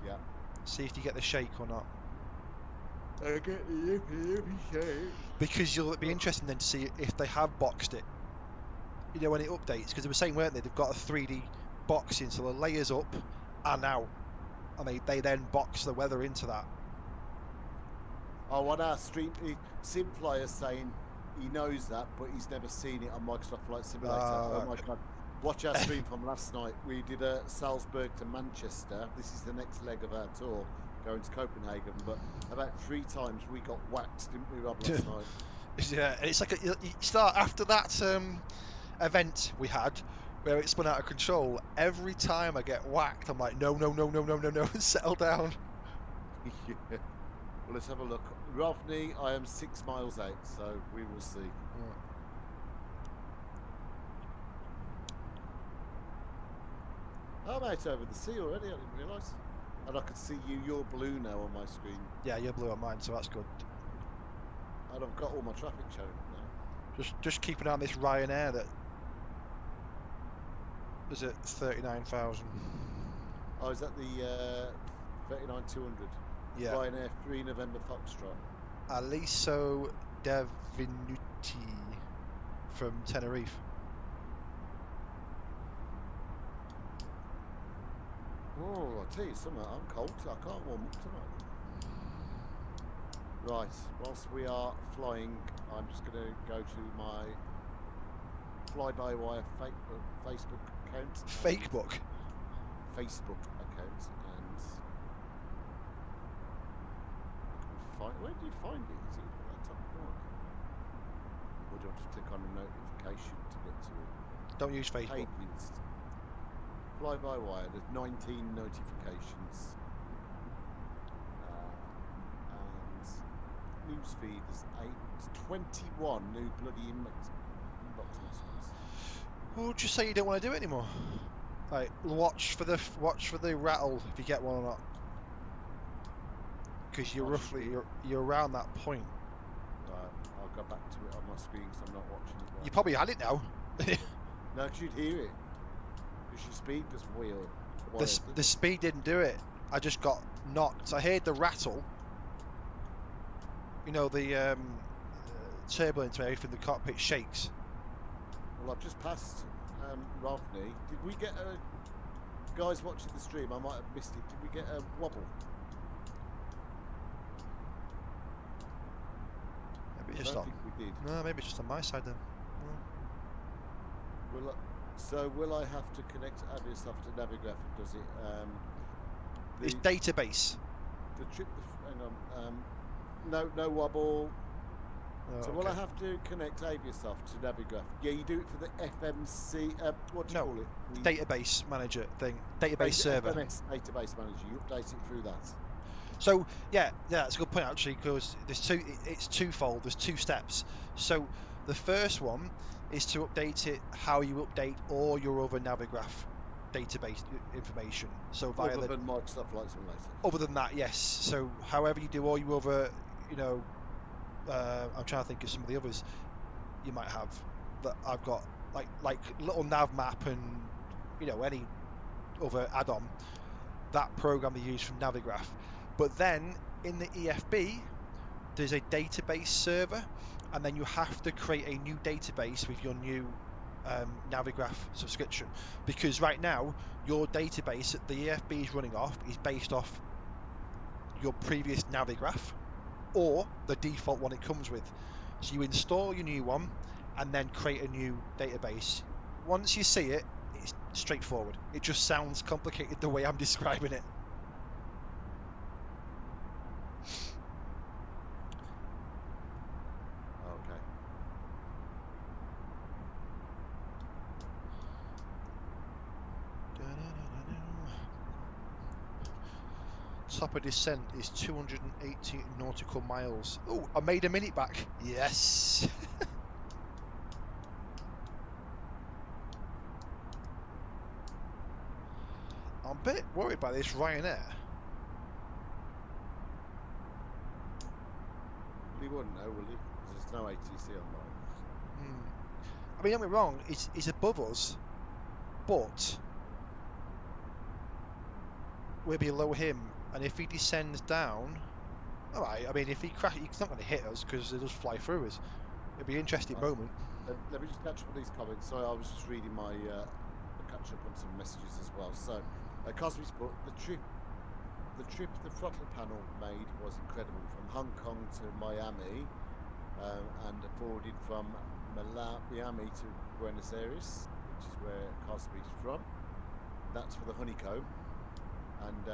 Yeah. See if you get the shake or not. I get the yippee shake. Because you'll be interested then to see if they have boxed it. You know, when it updates, because they were saying, weren't they? They've got a 3D boxing, so the layers up and out, and they then box the weather into that. Oh, on our stream, Simfly is saying he knows that, but he's never seen it on Microsoft Flight Simulator. Oh my God. Watch our stream from last night. We did a Salzburg to Manchester. This is the next leg of our tour, going to Copenhagen. But about 3 times we got whacked, didn't we, Rob, last night? Yeah, and it's like you start after that event we had, where it spun out of control. Every time I get whacked, I'm like, no, settle down. Yeah. Well, let's have a look. Rovney, I am 6 miles out, so we will see. I'm out over the sea already, I didn't realise. And I can see you're blue now on my screen. Yeah, you're blue on mine, so that's good. And I've got all my traffic showing now. Just keep an eye on this Ryanair that is at 39,000. Oh, is that the 39200? Yeah. Ryanair 3 November Foxtrot. Aliso Davinuti from Tenerife. Oh, I'll tell you something, I'm cold, so I can't warm up tonight. Right, whilst we are flying, I'm just going to go to my fly-by-wire Facebook account. Facebook? Facebook account, and where do you find it? Is it at that top corner? Or do you have to click on a notification to get to it? Don't use Facebook. Pages. Fly-by-wire, there's 19 notifications. And newsfeed, there's 21 new bloody inbox messages. Well, just say you don't want to do it anymore. Like, watch for the rattle if you get one or not. Because you're around that point. Right, I'll go back to it on my screen because I'm not watching it. Right You probably had it now. No, because you'd hear it. Because your speed was weird. The speed didn't do it. I just got knocked. I heard the rattle. You know, the turbulence where everything in the cockpit shakes. Well, I've just passed Rovney. Did we get guys watching the stream, I might have missed it. Did we get a wobble? Maybe I just don't on. think we did. No, maybe it's just on my side then. Will I have to connect Aviasoft to Navigraph? Does it? It's database. The trip. Hang on. No wobble. Oh, So will I okay. have to connect Aviasoft to Navigraph? Yeah, you do it for the FMC. What do you No, call it? the database manager thing, database server. FMS database manager. You update it through that. So yeah, that's a good point actually, because it's twofold. There's two steps. So the first one is to update it how you update all your other Navigraph database information. So via Other the than Microsoft Flight Simulator. other than that, yes. So however you do all your other, you know, I'm trying to think of some of the others you might have that I've got, like little nav map and you know any other add-on. That program they use from Navigraph. But then in the EFB, there's a database server, and then you have to create a new database with your new Navigraph subscription, because right now your database that the EFB is running off is based off your previous Navigraph or the default one it comes with. So you install your new one and then create a new database. Once you see it, it's straightforward. It just sounds complicated the way I'm describing it. Okay. Top of descent is 280 nautical miles. Oh, I made a minute back. Yes. I'm a bit worried about this Ryanair. Well, you wouldn't know, will you? 'Cause there's no ATC online. I mean, don't get me wrong, he's above us, but we're below him, and if he descends down, all right. I mean, if he crashes, he's not going to hit us because he'll just fly through us. It'll be an interesting Right. moment. Let me just catch up on these comments. Sorry, I was just reading my catch up on some messages as well. So, Cosby's book, the trip the throttle panel made was incredible. From Hong Kong to Miami, and forwarded from Miami to Buenos Aires, which is where Cosby's from. That's for the honeycomb. And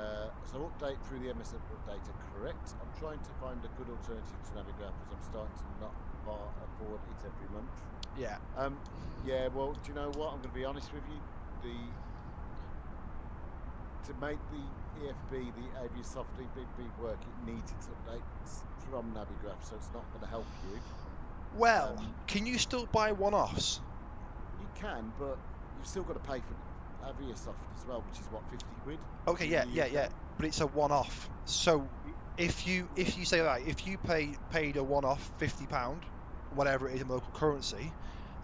so update through the MSFS updater, correct. I'm trying to find a good alternative to Navigraph because I'm starting to not afford it every month. Yeah. Yeah, well, do you know what? I'm going to be honest with you. To make the EFB, the Aviasoft EBB work, it needs its updates from Navigraph, so it's not going to help you. Well, can you still buy one-offs? You can, but you've still got to pay for Aviasoft as well, which is what, 50 quid? Okay, yeah. But it's a one-off. So if you say that, if you paid a one-off £50, whatever it is in local currency,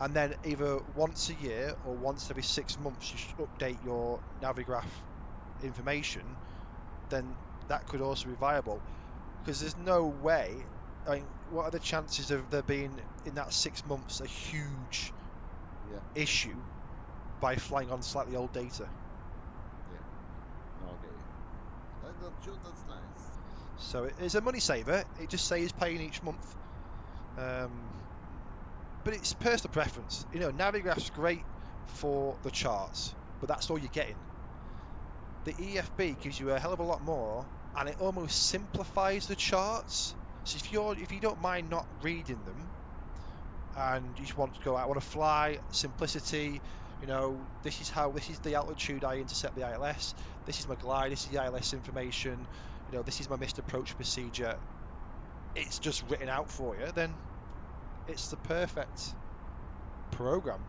and then either once a year or once every 6 months you should update your Navigraph information, then that could also be viable. Because there's no way. I mean, what are the chances of there being in that 6 months a huge issue by flying on slightly old data? No, I'll get you. That's nice. So it's a money saver. It just saves paying each month. But it's personal preference. You know, Navigraph's great for the charts, but that's all you're getting. The EFB gives you a hell of a lot more, and it almost simplifies the charts. So if you don't mind not reading them, and you just want to go out, I want to fly, simplicity, you know, this is the altitude I intercept the ILS, this is my glide, this is the ILS information, you know, this is my missed approach procedure, it's just written out for you, then it's the perfect program.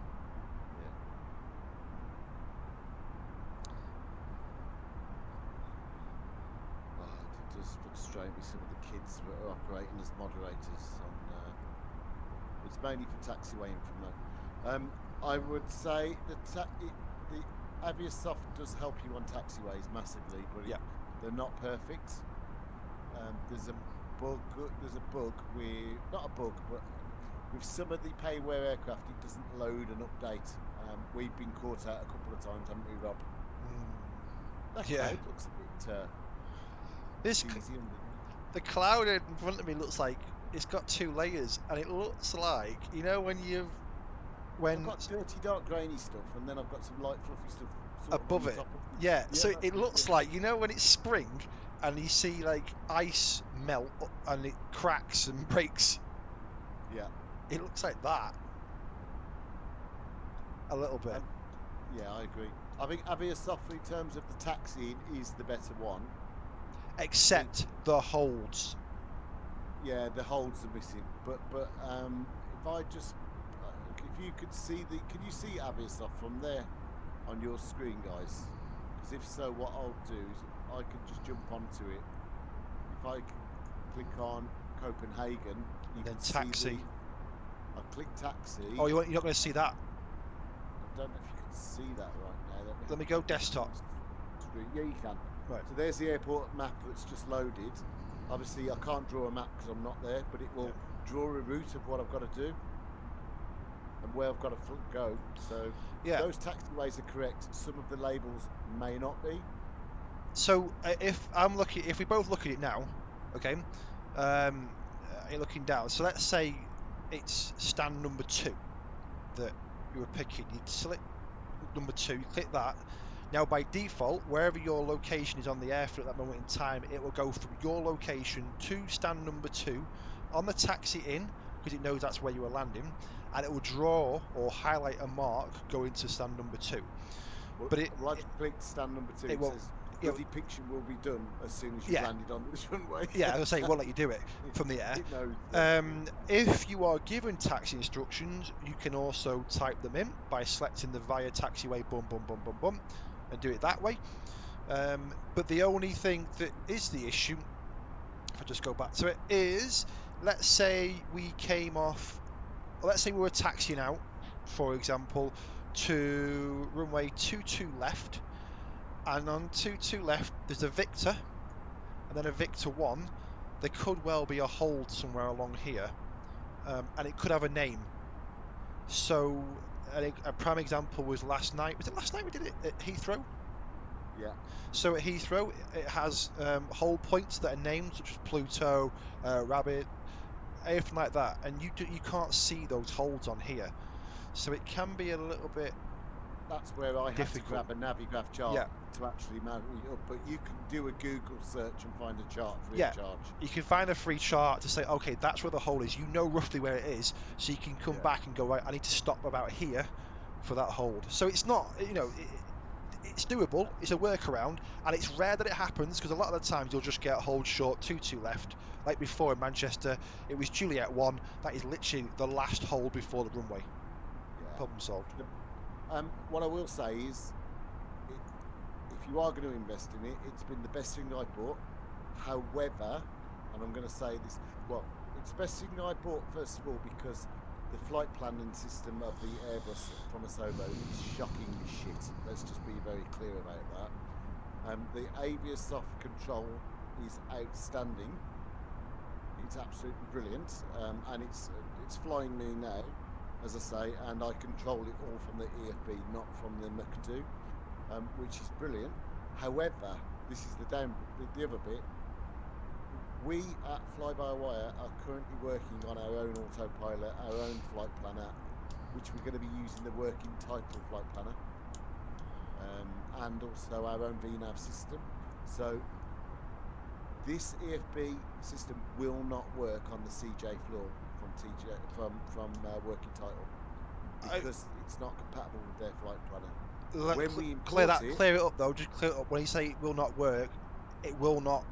It does frustrate me, some of the kids that are operating as moderators on it's mainly for taxiway information. I would say the Aviasoft does help you on taxiways massively, but they're not perfect. There's a bug with, not a bug, but with some of the payware aircraft, it doesn't load and update. We've been caught out a couple of times, haven't we, Rob? That cloud looks a bit cheesy. The cloud in front of me looks like it's got two layers, and it looks like, you know, when I've got dirty, dark, grainy stuff, and then I've got some light, fluffy stuff above it. So it looks like, you know, when it's spring and you see like ice melt and it cracks and breaks. Yeah. It looks like that. A little bit. Yeah, I agree. I think Aviassoft in terms of the taxiing is the better one. Except the holds. Yeah, the holds are missing. But if I just if you could see can you see Aviassoft from there on your screen, guys? Because if so, what I'll do is I can just jump onto it. If I click on Copenhagen, you Then can taxi. see I click taxi. Oh, you're not going to see that. I don't know if you can see that right now. Let me go desktop. Yeah, you can. Right. So there's the airport map that's just loaded. Obviously, I can't draw a map because I'm not there, but it will draw a route of what I've got to do and where I've got to go. So those taxiways are correct. Some of the labels may not be. So if we both look at it now, okay, you're looking down. So let's say it's stand number 2 that you were picking. You'd select number 2, you click that. Now by default, wherever your location is on the airfield at that moment in time, it will go from your location to stand number 2 on the taxi in, because it knows that's where you are landing, and it will draw or highlight a mark going to stand number 2. Well, But I've clicked stand number 2. It says the depiction will be done as soon as you've landed on this runway. Yeah, I was saying, it won't let you do it from the air. It knows. If you are given taxi instructions, you can also type them in by selecting the via taxiway bum bum bum bum bum and do it that way. But the only thing that is the issue, if I just go back to it, is let's say we came off, let's say we were taxiing out, for example, to runway 22 left, and on 22 left there's a Victor and then a Victor 1. There could well be a hold somewhere along here, and it could have a name. So a prime example was last night. Was it last night we did it at Heathrow? Yeah. So at Heathrow, it has hold points that are named, such as Pluto, Rabbit, everything like that, and you can't see those holds on here. So it can be a little bit. That's where I had difficult. to grab a Navigraph chart to actually marry it up. But you can do a Google search and find a chart free of charge. You can find a free chart to say, okay, that's where the hole is. You know roughly where it is, so you can come back and go, right, I need to stop about here for that hold. So it's not, it's doable. It's a workaround, and it's rare that it happens because a lot of the times you'll just get hold short 22 left. Like before in Manchester, it was Juliet 1. That is literally the last hold before the runway. Yeah. Problem solved. What I will say is, if you are going to invest in it, it's been the best thing I bought. However, and I'm going to say this, it's the best thing I bought, first of all, because the flight planning system of the Airbus from Asobo is shockingly shit. Let's just be very clear about that. The Aviassoft control is outstanding. It's absolutely brilliant, and it's flying me now, as I say, and I control it all from the EFB, not from the Mach 2, which is brilliant. However, this is the other bit. We at Fly-by-Wire are currently working on our own autopilot, our own flight planner, which we're going to be using the working title flight planner, and also our own VNAV system. So this EFB system will not work on the CJ floor from working title because it's not compatible with their flight planner. When we clear it up though. Just clear it up. When you say it will not work, it will not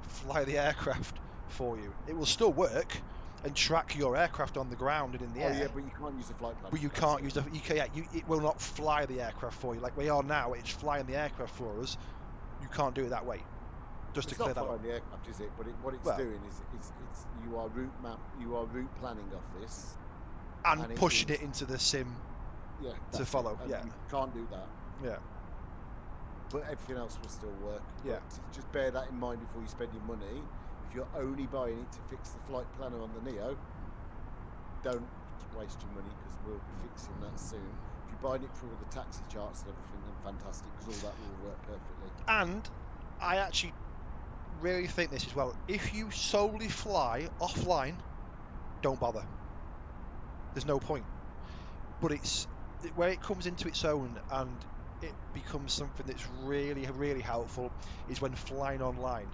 fly the aircraft for you. It will still work and track your aircraft on the ground and in the air. Yeah, but you can't use a flight planner. But you can't use it will not fly the aircraft for you like we are now. It's flying the aircraft for us. You can't do it that way. Just to clear that up. It's not flying the aircraft, is it? But what it's doing is it's you are route planning off this and pushing it into the sim. Yeah, to follow. You can't do that. Yeah. But everything else will still work. Yeah. But just bear that in mind before you spend your money. If you're only buying it to fix the flight planner on the Neo, don't waste your money because we'll be fixing that soon. If you're buying it for all the taxi charts and everything, then fantastic because all that will work perfectly. And I actually really think this as well. If you solely fly offline, don't bother. There's no point. But it's where it comes into its own and it becomes something that's really, really helpful is when flying online.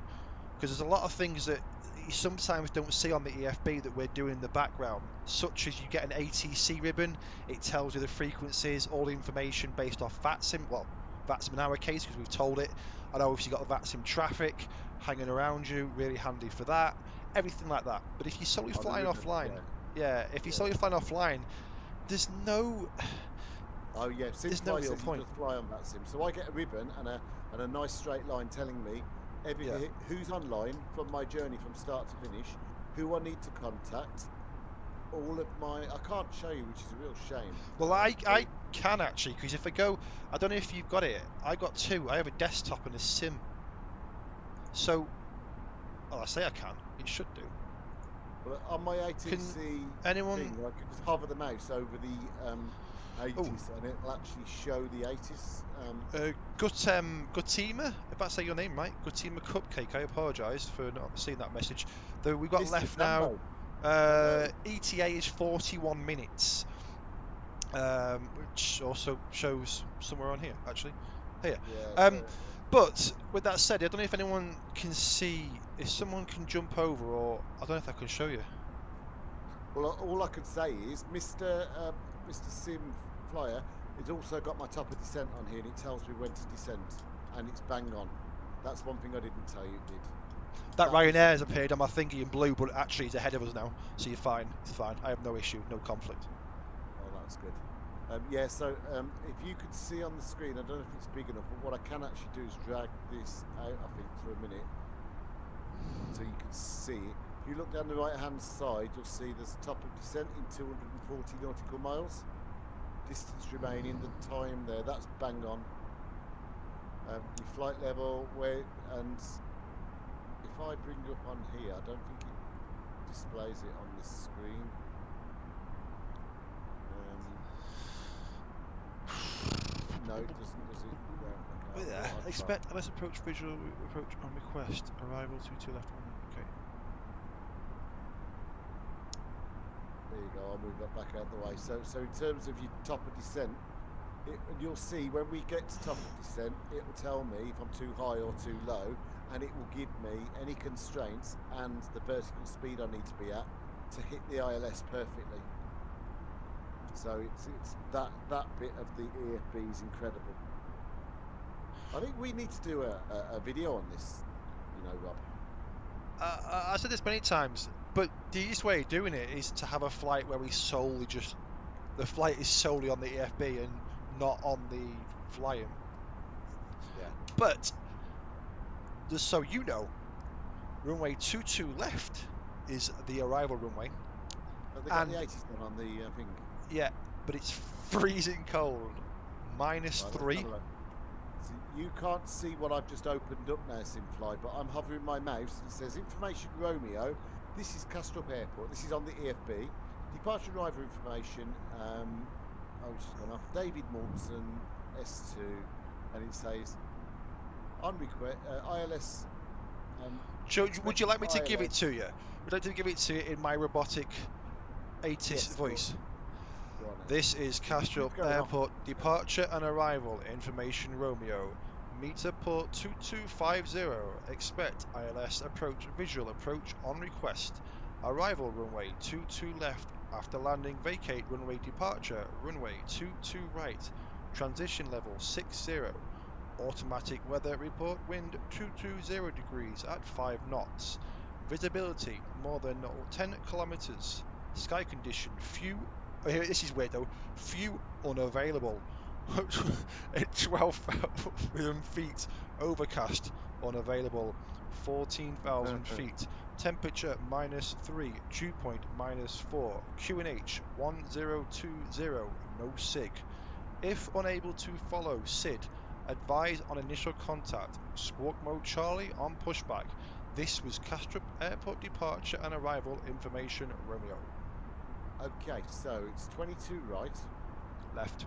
Because there's a lot of things that you sometimes don't see on the EFB that we're doing in the background, such as you get an ATC ribbon, it tells you the frequencies, all the information based off VATSIM, well, VATSIM in our case because we've told it, and obviously you've got the VATSIM traffic hanging around you, really handy for that, everything like that. But if you're solely Oh, the flying ribbon, offline, if you're Yeah. solely flying offline, there's no Oh yeah, There's no SimFly real says point. you just fly on that sim. So I get a ribbon and a nice straight line telling me who's online from my journey from start to finish, who I need to contact, all of my... I can't show you, which is a real shame. Well, I can actually, because if I go, I don't know if you've got it. I got two. I have a desktop and a sim. So, well, I say I can. It should do. Well, on my ATC anyone- thing, I can just hover the mouse over the 80s and it'll actually show the 80s. Gutima, if that's say your name right, Gutima Cupcake. I apologise for not seeing that message. Though we've got Mr. left Sambo. now. ETA is 41 minutes, which also shows somewhere on here, actually. Here. Yeah, But with that said, I don't know if anyone can see, if someone can jump over, or I don't know if I can show you. well, all I can say is Mr. Sim Flyer has also got my top of descent on here, and it tells me when to descend, and it's bang on. That's one thing I didn't tell you it did. That Ryanair has appeared on my thingy in blue, but actually it's ahead of us now, so you're fine. It's fine. I have no issue, no conflict. Oh, that's good. Yeah, so if you could see on the screen, I don't know if it's big enough, but what I can actually do is drag this out, I think, for a minute, so you can see it. If you look down the right-hand side, you'll see there's top of descent in 240 nautical miles. Distance remaining, the time there, that's bang on. Your flight level, and if I bring up on here, I don't think it displays it on the screen. No, it doesn't, does it? No, okay, I'll try. Expect LS approach visual approach on request. Arrival 22 left 1. Okay. There you go, I'll move that back out the way. So in terms of your top of descent, you'll see when we get to top of descent, it will tell me if I'm too high or too low, and it will give me any constraints and the vertical speed I need to be at to hit the ILS perfectly. So it's that bit of the EFB is incredible. I think we need to do a video on this, you know, Rob. I said this many times, but the easiest way of doing it is to have a flight where we solely the flight is solely on the EFB and not on the flying. Yeah. But, just so you know, runway 22 left is the arrival runway. But they got the 80s done on the thing. Yeah, but it's freezing cold. -3. So you can't see what I've just opened up now, SimFly, but I'm hovering my mouse and it says Information Romeo. This is Kastrup Airport. This is on the EFB. Departure arrival information. She's gone off. David Morton, S2, and it says on request ILS. Would you like me to give it to you? Would I like to give it to you in my robotic 80s voice? This is Kastrup Airport departure and arrival information Romeo. Meter port 2250. Expect ILS approach visual approach on request. Arrival runway 22 left. After landing vacate runway departure runway 22 right. Transition level 60. Automatic weather report wind 220 degrees at 5 knots. Visibility more than 10 kilometers. Sky condition few. This is weird though. Few unavailable. At 12,000 feet. Overcast. Unavailable. 14,000 feet. Temperature -3. Dew point -4. QNH 1020. No SIG. If unable to follow SID, advise on initial contact. Squawk mode Charlie on pushback. This was Kastrup Airport departure and arrival information Romeo. Okay, so it's 22 right. Left.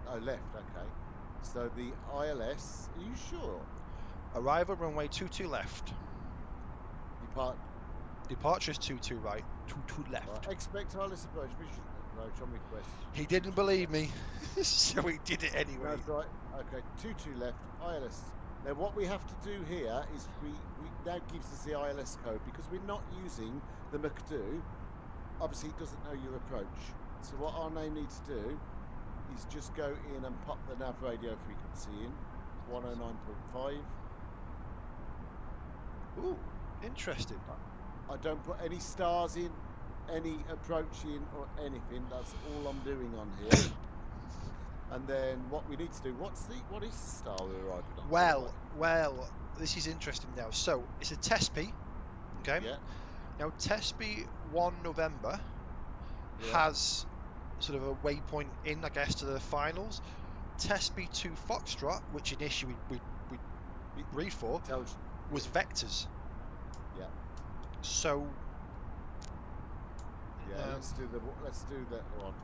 Oh, left, okay. So the ILS, are you sure? Arrival runway 22 left. Departure is 22 right, 22 left. Right. Expect ILS approach on request. He didn't believe me, so he did it anyway. That's right. Okay, 22 left, ILS Now what we have to do here is we now gives us the ILS code because we're not using the McDo. Obviously, it doesn't know your approach. So what our name needs to do is just go in and pop the nav radio frequency in 109.5. Ooh, interesting. I don't put any stars in, any approach in, or anything. That's all I'm doing on here. And then what we need to do, what is the star we're arriving on? Well, this is interesting now. So it's a TESPI, okay? Yeah. Now TESPI 1 November has sort of a waypoint in, I guess, to the finals. TESPI 2 Foxtrot, which initially we briefed for, was vectors. Yeah. So. Yeah. Let's do that one.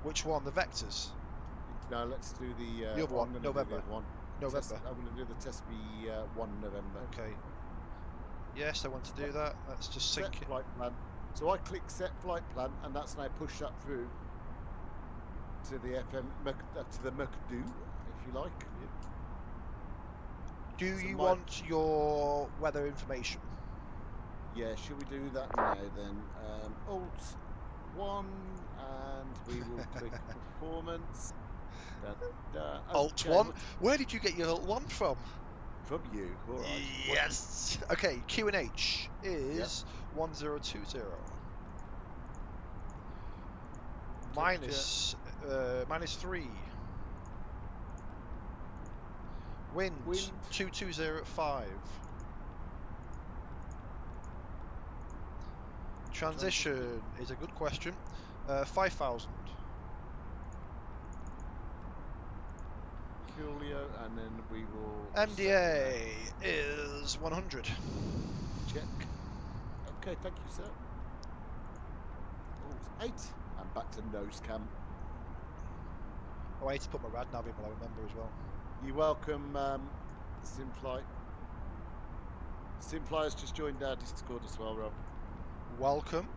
Which one? The vectors. No, let's do the other one. November. November. I'm going to do the TESPI 1 November. Okay. Yes, I want to do that. Let's just sync it. Flight plan. So I click set flight plan, and that's now pushed that through to the to the McDo, if you like. Do you want your weather information? Yeah, should we do that now then? Alt 1, and we will click performance. Alt 1? Where did you get your Alt 1 from? From you, alright. Yes! Okay, QNH is 1020. Minus 3. Wind 2205. Transition is a good question. 5,000. Coolio, and then we will. MDA is 100. Check. Okay, thank you, sir. Oh, it's 8. I'm back to nose cam. Oh, I need to put my rad nav in, but I remember as well. You're welcome, Simfly. Simfly has just joined our Discord as well, Rob. Welcome.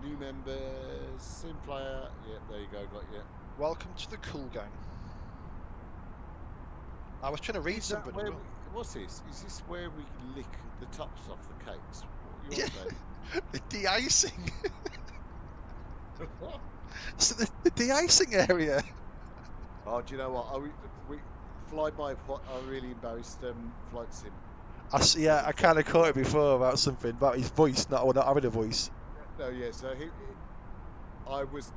New members, Simflyer. Yeah, there you go, got you. Welcome to the cool gang. I was trying to read something. What's this? Is this where we lick the tops off the cakes? What Yeah. The de-icing. What? So the de-icing area. Oh, do you know what? We fly by what I really embarrassed flight sim. I kind of caught it before about something about his voice, not having a voice. No, yeah. So I was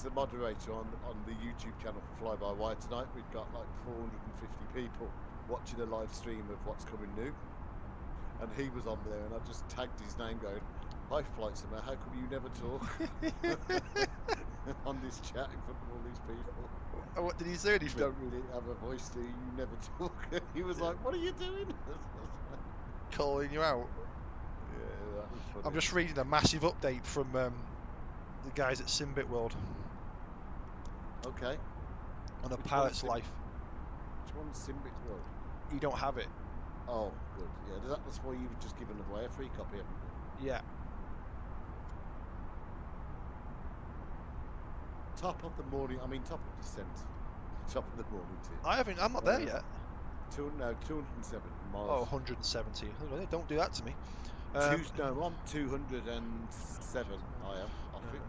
the moderator on the YouTube channel for Fly By Wire tonight. We've got like 450 people watching a live stream of what's coming new, and he was on there, and I just tagged his name, going, "Hi, Flight Simmer, how come you never talk on this chat in front of all these people?" Oh, what did he say? You don't really have a voice, do you? You never talk. He was like, "What are you doing?" Calling you out. Yeah, that was funny. I'm just reading a massive update from the guys at Simbit World. Okay. On a Which pilot's one's life. Which one's Simbit World? You don't have it. Oh, good. Yeah, that's why you've just given away a free copy, haven't you? Yeah. Top of the morning. I mean, top of descent. Top of the morning too. I'm not there yet. 207 miles. Oh, 170. Don't do that to me. No, I'm 207. I am. Off it.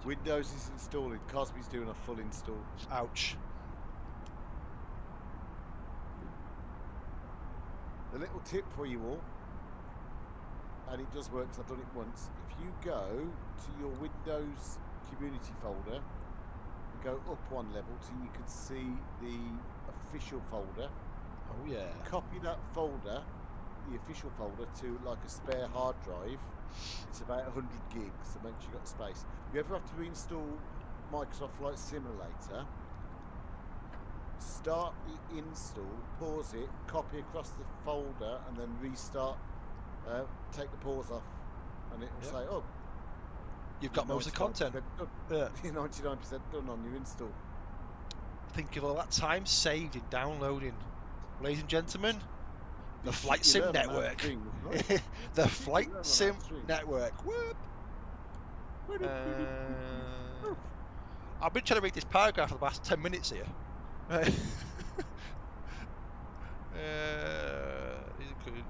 Windows is installing. Cosby's doing a full install. Ouch. The little tip for you all, and it does work because I've done it once. If you go to your Windows community folder and go up one level till you can see the official folder. Oh yeah. Copy that folder, the official folder, to like a spare hard drive. It's about 100 gigs, so make sure you got space. If you ever have to reinstall Microsoft Flight Simulator, start the install, pause it, copy across the folder, and then restart. Take the pause off, and it will say, "Oh, you've got most of the content." Done. You're 99% done on your install. Think of all that time saved in downloading. Ladies and gentlemen, the Flight Sim Network. The Flight Sim Network. Whoop. I've been trying to read this paragraph for the past 10 minutes here. Include.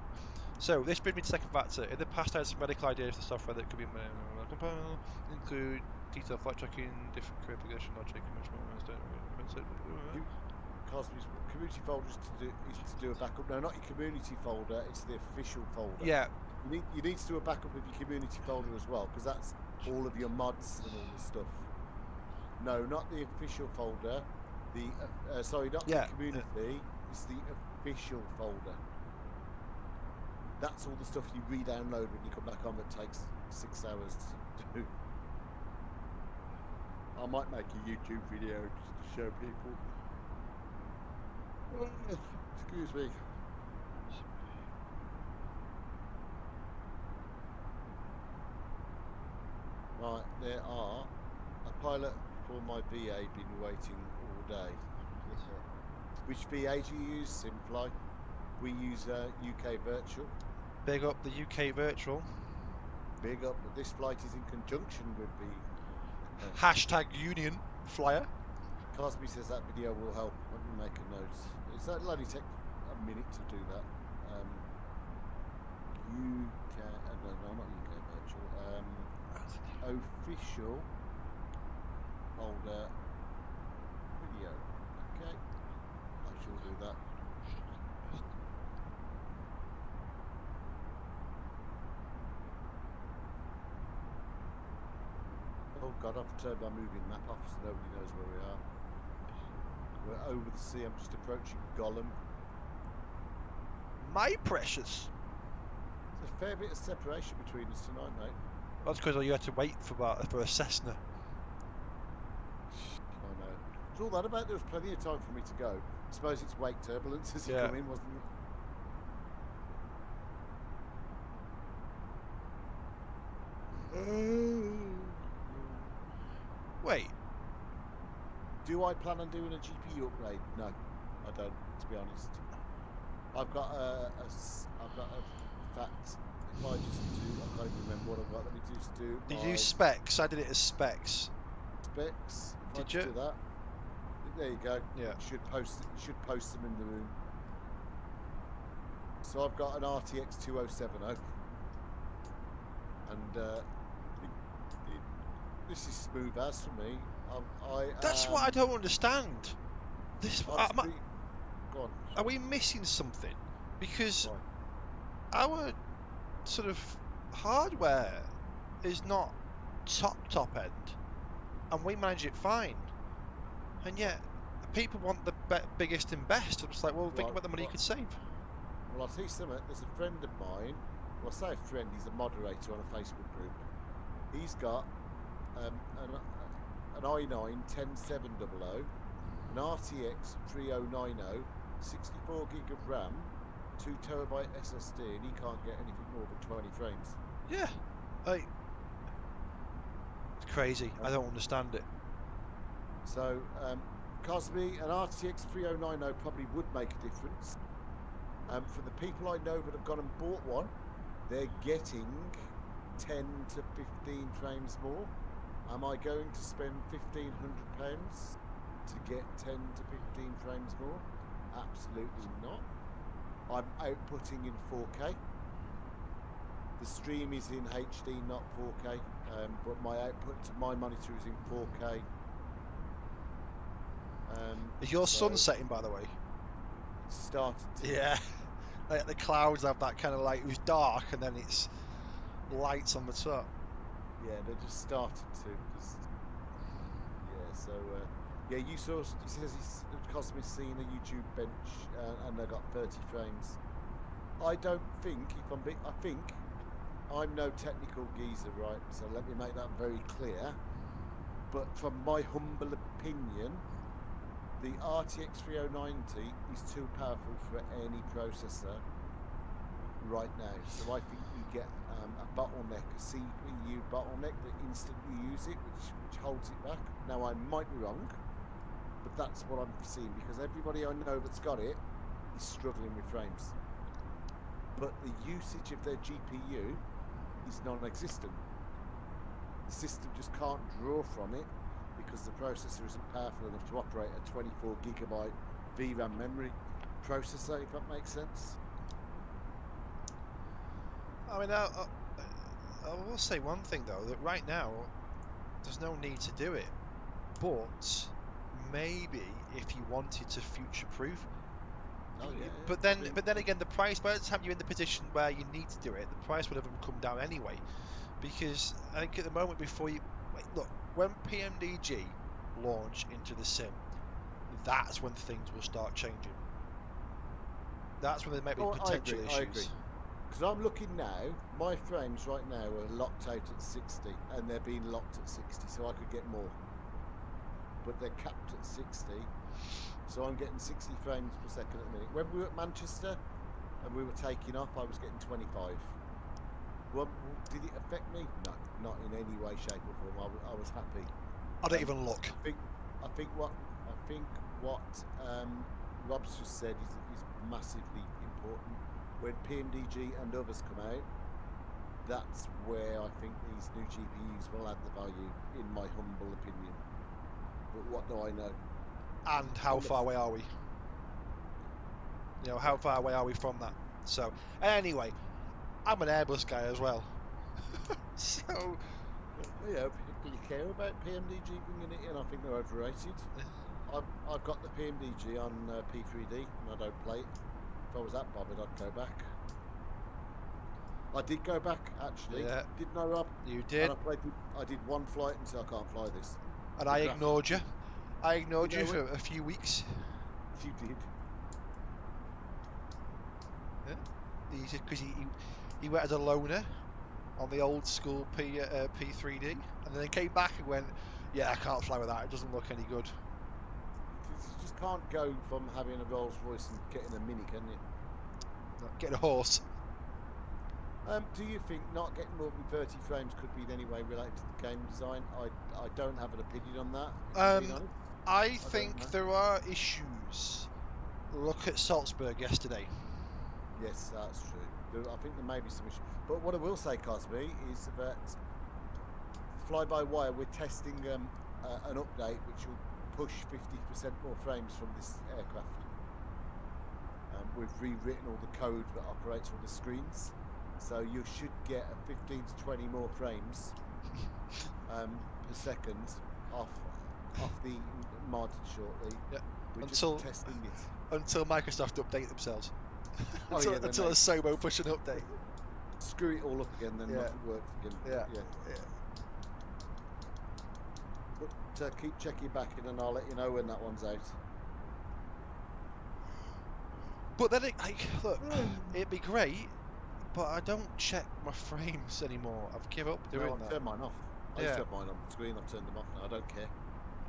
So this brings me to the second factor. In the past, I had some medical ideas for software that could be compiled, include detailed flight tracking, different career progression logic, and much more. Cosby's community folder is to do a backup. No, not your community folder. It's the official folder. Yeah. You need to do a backup of your community folder as well, because that's all of your mods and all the stuff. No, not the official folder. The sorry, not the community. It's the official folder. That's all the stuff you re-download when you come back on that takes 6 hours to do. I might make a YouTube video just to show people. Excuse me. Right, there are a pilot for my VA been waiting all day. Yes, sir. Which VA do you use, Simfly? We use UK Virtual. Big up the UK Virtual. Big up, but this flight is in conjunction with the... Hashtag Union Flyer. Cosby says that video will help. Let me make a note. It'll only take a minute to do that. UK... no, not UK Virtual. Official folder video. Okay. I shall do that. Oh God, I've turned my moving map off so nobody knows where we are. We're over the sea. I'm just approaching Gollum. My precious. There's a fair bit of separation between us tonight, mate. That's because you had to wait for a Cessna. I know. It's all that about. There was plenty of time for me to go. I suppose it's wake turbulence as you come in, wasn't it? Wait. Do I plan on doing a GPU upgrade? No, I don't. To be honest, I've got a fact. If I just do, I can't even remember what I've got. Let me just do. Did you use specs? I did it as specs. Specs. If Did you? Do that. There you go. Yeah. You should post them in the room. So I've got an RTX 2070, and this is smooth as for me. That's what I don't understand. This. Go on. Are we missing something? Because our sort of hardware is not top end, and we manage it fine. And yet, people want the biggest and best. I'm just like, well, think about the money you could save. Well, I'll tell you something. There's a friend of mine. Well, I say a friend. He's a moderator on a Facebook group. He's got an i9 10700, an RTX 3090, 64 gig of RAM, 2 terabyte SSD, and he can't get anything more than 20 frames. Yeah, it's crazy. I don't understand it. So, Cosby, an RTX 3090 probably would make a difference. For the people I know that have gone and bought one, they're getting 10 to 15 frames more. Am I going to spend £1,500 to get 10 to 15 frames more? Absolutely not. I'm outputting in 4K. The stream is in HD, not 4K, but my output to my monitor is in 4K. Is your sun setting, by the way? It started to. Yeah. Like the clouds have that kind of like, it was dark and then it's lights on the top. Yeah, they just started to. Yeah, you saw. He says he's Cosmic seen a YouTube bench and they got 30 frames. I don't think. I think I'm no technical geezer, right? So let me make that very clear. But from my humble opinion, the RTX 3090 is too powerful for any processor right now. So I think you get a bottleneck, a CPU bottleneck that instantly use it, which holds it back. Now I might be wrong, but that's what I'm seeing because everybody I know that's got it is struggling with frames. But the usage of their GPU is non-existent. The system just can't draw from it because the processor isn't powerful enough to operate a 24 gigabyte VRAM memory processor, if that makes sense. I mean, I will say one thing though, that right now there's no need to do it, but maybe if you wanted to future-proof. Oh yeah. But then again, the price, by the time you're in the position where you need to do it, the price would have come down anyway. Because I think at the moment, before you look, when PMDG launch into the sim, that's when things will start changing. That's when there might be potential issues. I agree. Because I'm looking now, my frames right now are locked out at 60, and they're being locked at 60, so I could get more. But they're capped at 60, so I'm getting 60 frames per second at the minute. When we were at Manchester and we were taking off, I was getting 25. Well, did it affect me? No, not in any way, shape or form. I was happy. I don't even look. I think what Rob's just said is massively important. When PMDG and others come out, that's where I think these new GPUs will add the value, in my humble opinion. But what do I know? And how far away are we? You know, how far away are we from that? So, anyway, I'm an Airbus guy as well. So, yeah, do you care about PMDG bringing it in? I think they're overrated. I've got the PMDG on P3D and I don't play it. If I was that bothered, I'd go back. I did go back, actually. Yeah. Didn't I, Rob? You did. And I did one flight and said I can't fly this. And I ignored you. I ignored you for a few weeks. You did. Yeah. Because he went as a loner on the old school P3D, and then he came back and went, yeah, I can't fly with that. It doesn't look any good. You just can't go from having a Rolls Royce and getting a Mini, can you? Not getting a horse. Do you think not getting more than 30 frames could be in any way related to the game design? I don't have an opinion on that, if I'm being honest. I think there are issues. Look at Salzburg yesterday. Yes, that's true. I think there may be some issues. But what I will say, Cosby, is that fly-by-wire, we're testing an update which will push 50% more frames from this aircraft. We've rewritten all the code that operates all the screens. So you should get a 15 to 20 more frames per second off the mod shortly. Yeah. We're until just testing it. Until Microsoft update themselves. until a Sobo push an update. Screw it all up again, then nothing works again. Yeah. But keep checking back in, and I'll let you know when that one's out. But then look, it'd be great. But I don't check my frames anymore. I've given up doing that. I've turned mine off. I used to have mine on the screen. I've turned them off now. I don't care.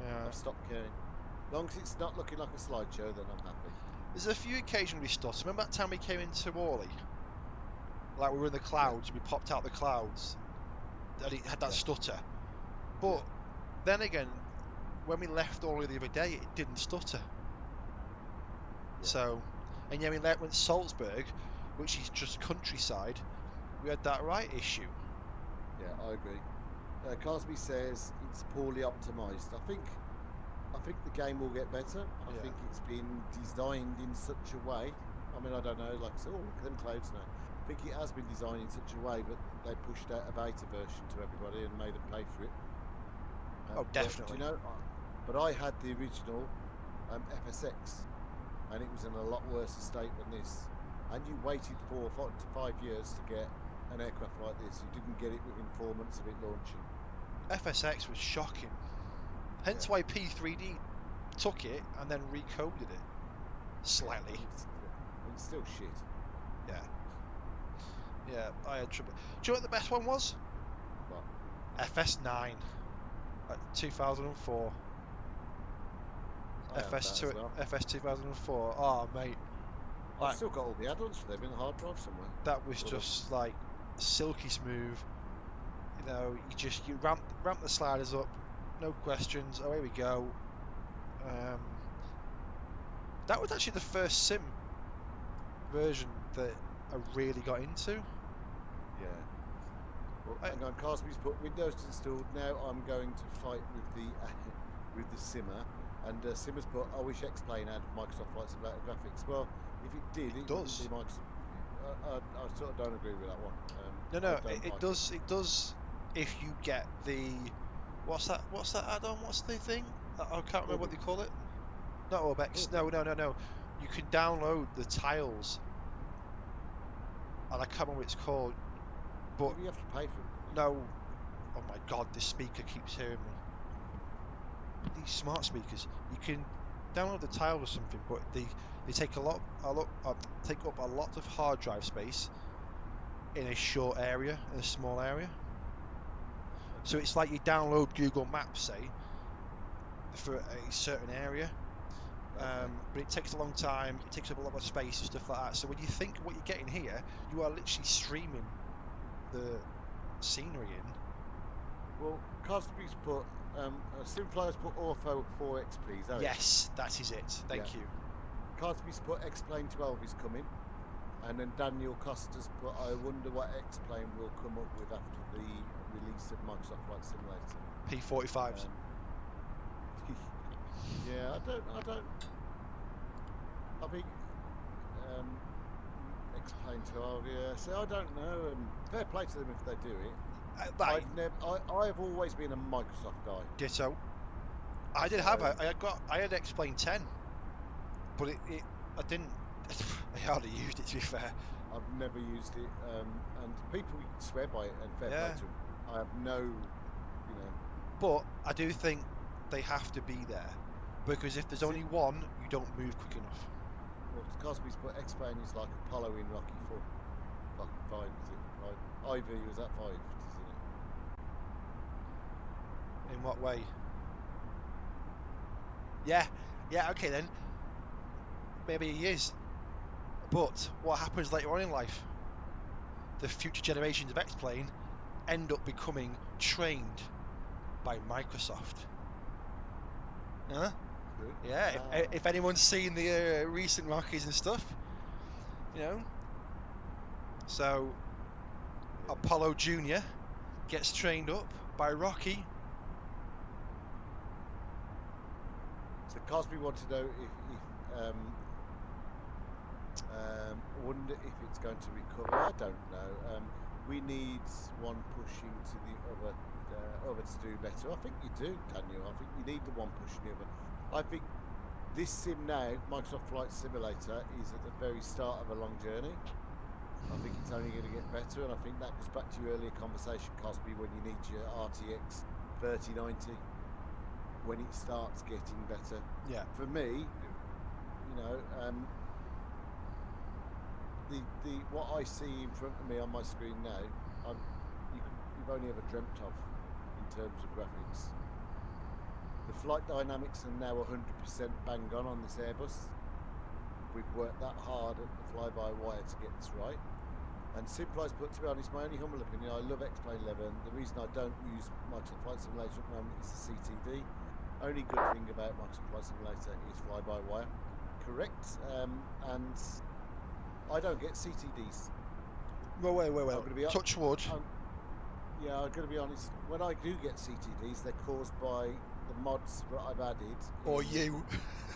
Yeah. I've stopped caring. As long as it's not looking like a slideshow, then I'm happy. There's a few occasionally stutters. Remember that time we came into Worley? Like we were in the clouds, and we popped out the clouds, and it had that stutter. But then again, when we left Worley the other day, it didn't stutter. Yeah. So, and yeah, we went Salzburg, which is just countryside, we had that right issue. Yeah, I agree. Cosby says it's poorly optimised. I think the game will get better. I think it's been designed in such a way. I mean, I don't know, like, oh, look at them clouds now. I think it has been designed in such a way that they pushed out a beta version to everybody and made them pay for it. Oh, definitely. But I had the original FSX, and it was in a lot worse state than this. And you waited 4 to 5 years to get an aircraft like this. You didn't get it within 4 months of it launching. FSX was shocking. Hence why P3D took it and then recoded it slightly. It's still shit. Yeah, I had trouble. Do you know what the best one was? What? FS9 at 2004. FS 2004. Oh, mate. I've still got all the add-ons for them in the hard drive somewhere. That was just like silky smooth. You know, you ramp the sliders up, no questions. Away we go. That was actually the first sim version that I really got into. Yeah. Well, hang on, Cosby's put Windows installed. Now I'm going to fight with the with the simmer, and Simmer's put, I wish X-Plane had Microsoft Flight Simulator graphics. Well, if it did, it wouldn't does. be Microsoft. I sort of don't agree with that one. No, I don't it like does. It does if you get the what's that add-on? What's the thing? I can't remember what they call it. Not Orbex. No. You can download the tiles, and I can't remember what it's called. But you have to pay for it. no. Oh my God! This speaker keeps hearing me. These smart speakers. You can download the tiles or something, but they take take up a lot of hard drive space in a short area, in a small area. So it's like you download Google Maps, say, for a certain area, but it takes a long time, it takes up a lot of space and stuff like that. So when you think what you're getting here, you are literally streaming the scenery in. Well, Kastrup's put, Simfly's put Ortho 4X, please. Yes, that is it. Thank you. Kastrup's put X-Plane 12 is coming. And then Daniel Costa's put, I wonder what X-Plane will come up with after the release of Microsoft Flight Simulator. P45s. Yeah, I think X-Plane 12, yeah. So I don't know, and fair play to them if they do it. I've always been a Microsoft guy. Ditto. I did have I had X-Plane 10, but I didn't. I hardly used it, to be fair. I've never used it, and people swear by it, and fair play to them. I have no, But I do think they have to be there, because if there's only one, you don't move quick enough. Well, Cosby's put X-Plane is like Apollo in Rocky 4. Like 5, is it? 5. IV was at 5, isn't it? In what way? Yeah, okay then. Maybe he is. But what happens later on in life? The future generations of X-Plane end up becoming trained by Microsoft. Huh? Good. Yeah, if anyone's seen the recent Rockies and stuff, So, Apollo Jr. gets trained up by Rocky. So Cosby wanted to know if wonder if it's going to recover. I don't know. We need one pushing to the other to do better. I think you do, Daniel. I think you need the one pushing the other. I think this sim now, Microsoft Flight Simulator, is at the very start of a long journey. I think it's only going to get better, and I think that goes back to your earlier conversation, Cosby, when you need your RTX 3090, when it starts getting better. Yeah. For me, what I see in front of me on my screen now, you've only ever dreamt of in terms of graphics. The flight dynamics are now 100% bang on this Airbus. We've worked that hard at the fly-by-wire to get this right. And Simfly's put, to be honest, my only humble opinion, I love X-Plane 11. The reason I don't use Microsoft Flight Simulator at the moment is the CTD. Only good thing about Microsoft Flight Simulator is fly-by-wire. Correct. And I don't get CTDs. Well, wait. Touch wood. I'm going to be honest. When I do get CTDs, they're caused by the mods that I've added. Or you.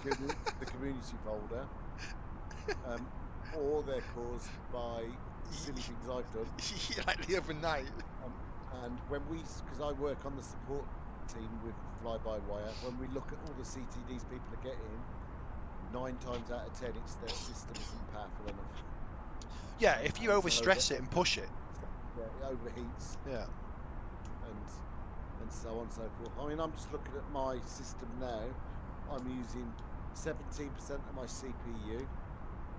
The community folder. Or they're caused by silly things I've done. Like the other night. And because I work on the support team with fly-by-wire, when we look at all the CTDs people are getting, 9 times out of 10 it's their system isn't powerful enough. Yeah, if you overstress it and push it. Yeah, it overheats. Yeah. And so on and so forth. I mean, I'm just looking at my system now. I'm using 17% of my CPU.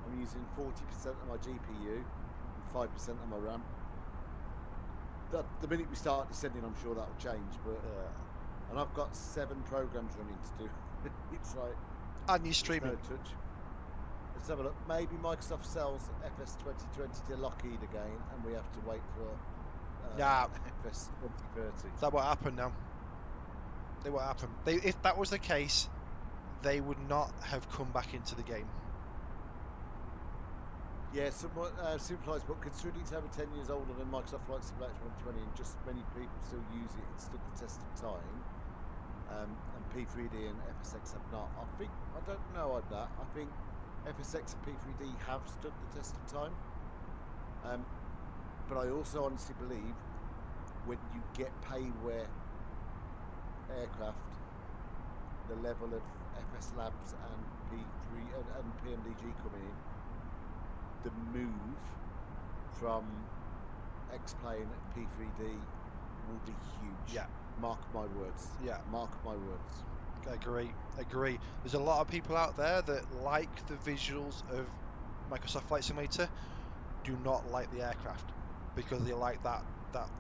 I'm using 40% of my GPU and 5% of my RAM. The minute we start descending, I'm sure that'll change. But and I've got 7 programs running to do. It's like and you're streaming. No touch. Let's have a look. Maybe Microsoft sells FS 2020 to Lockheed again, and we have to wait for FS 2030. Is that what happened now? If that was the case, they would not have come back into the game. Yeah, somewhat simplifies, but considering it's over 10 years older than Microsoft Flight Simulator 2020 and just many people still use it, it stood the test of time. and P3D and FSX have not. I don't know on that. I think FSX and P3D have stood the test of time. But I also honestly believe when you get pay-wear aircraft, the level of FS Labs and P3 and PMDG coming in, the move from X-Plane P3D will be huge. Yeah. Mark my words. Yeah. Mark my words. Agree. There's a lot of people out there that like the visuals of Microsoft Flight Simulator, do not like the aircraft because they like that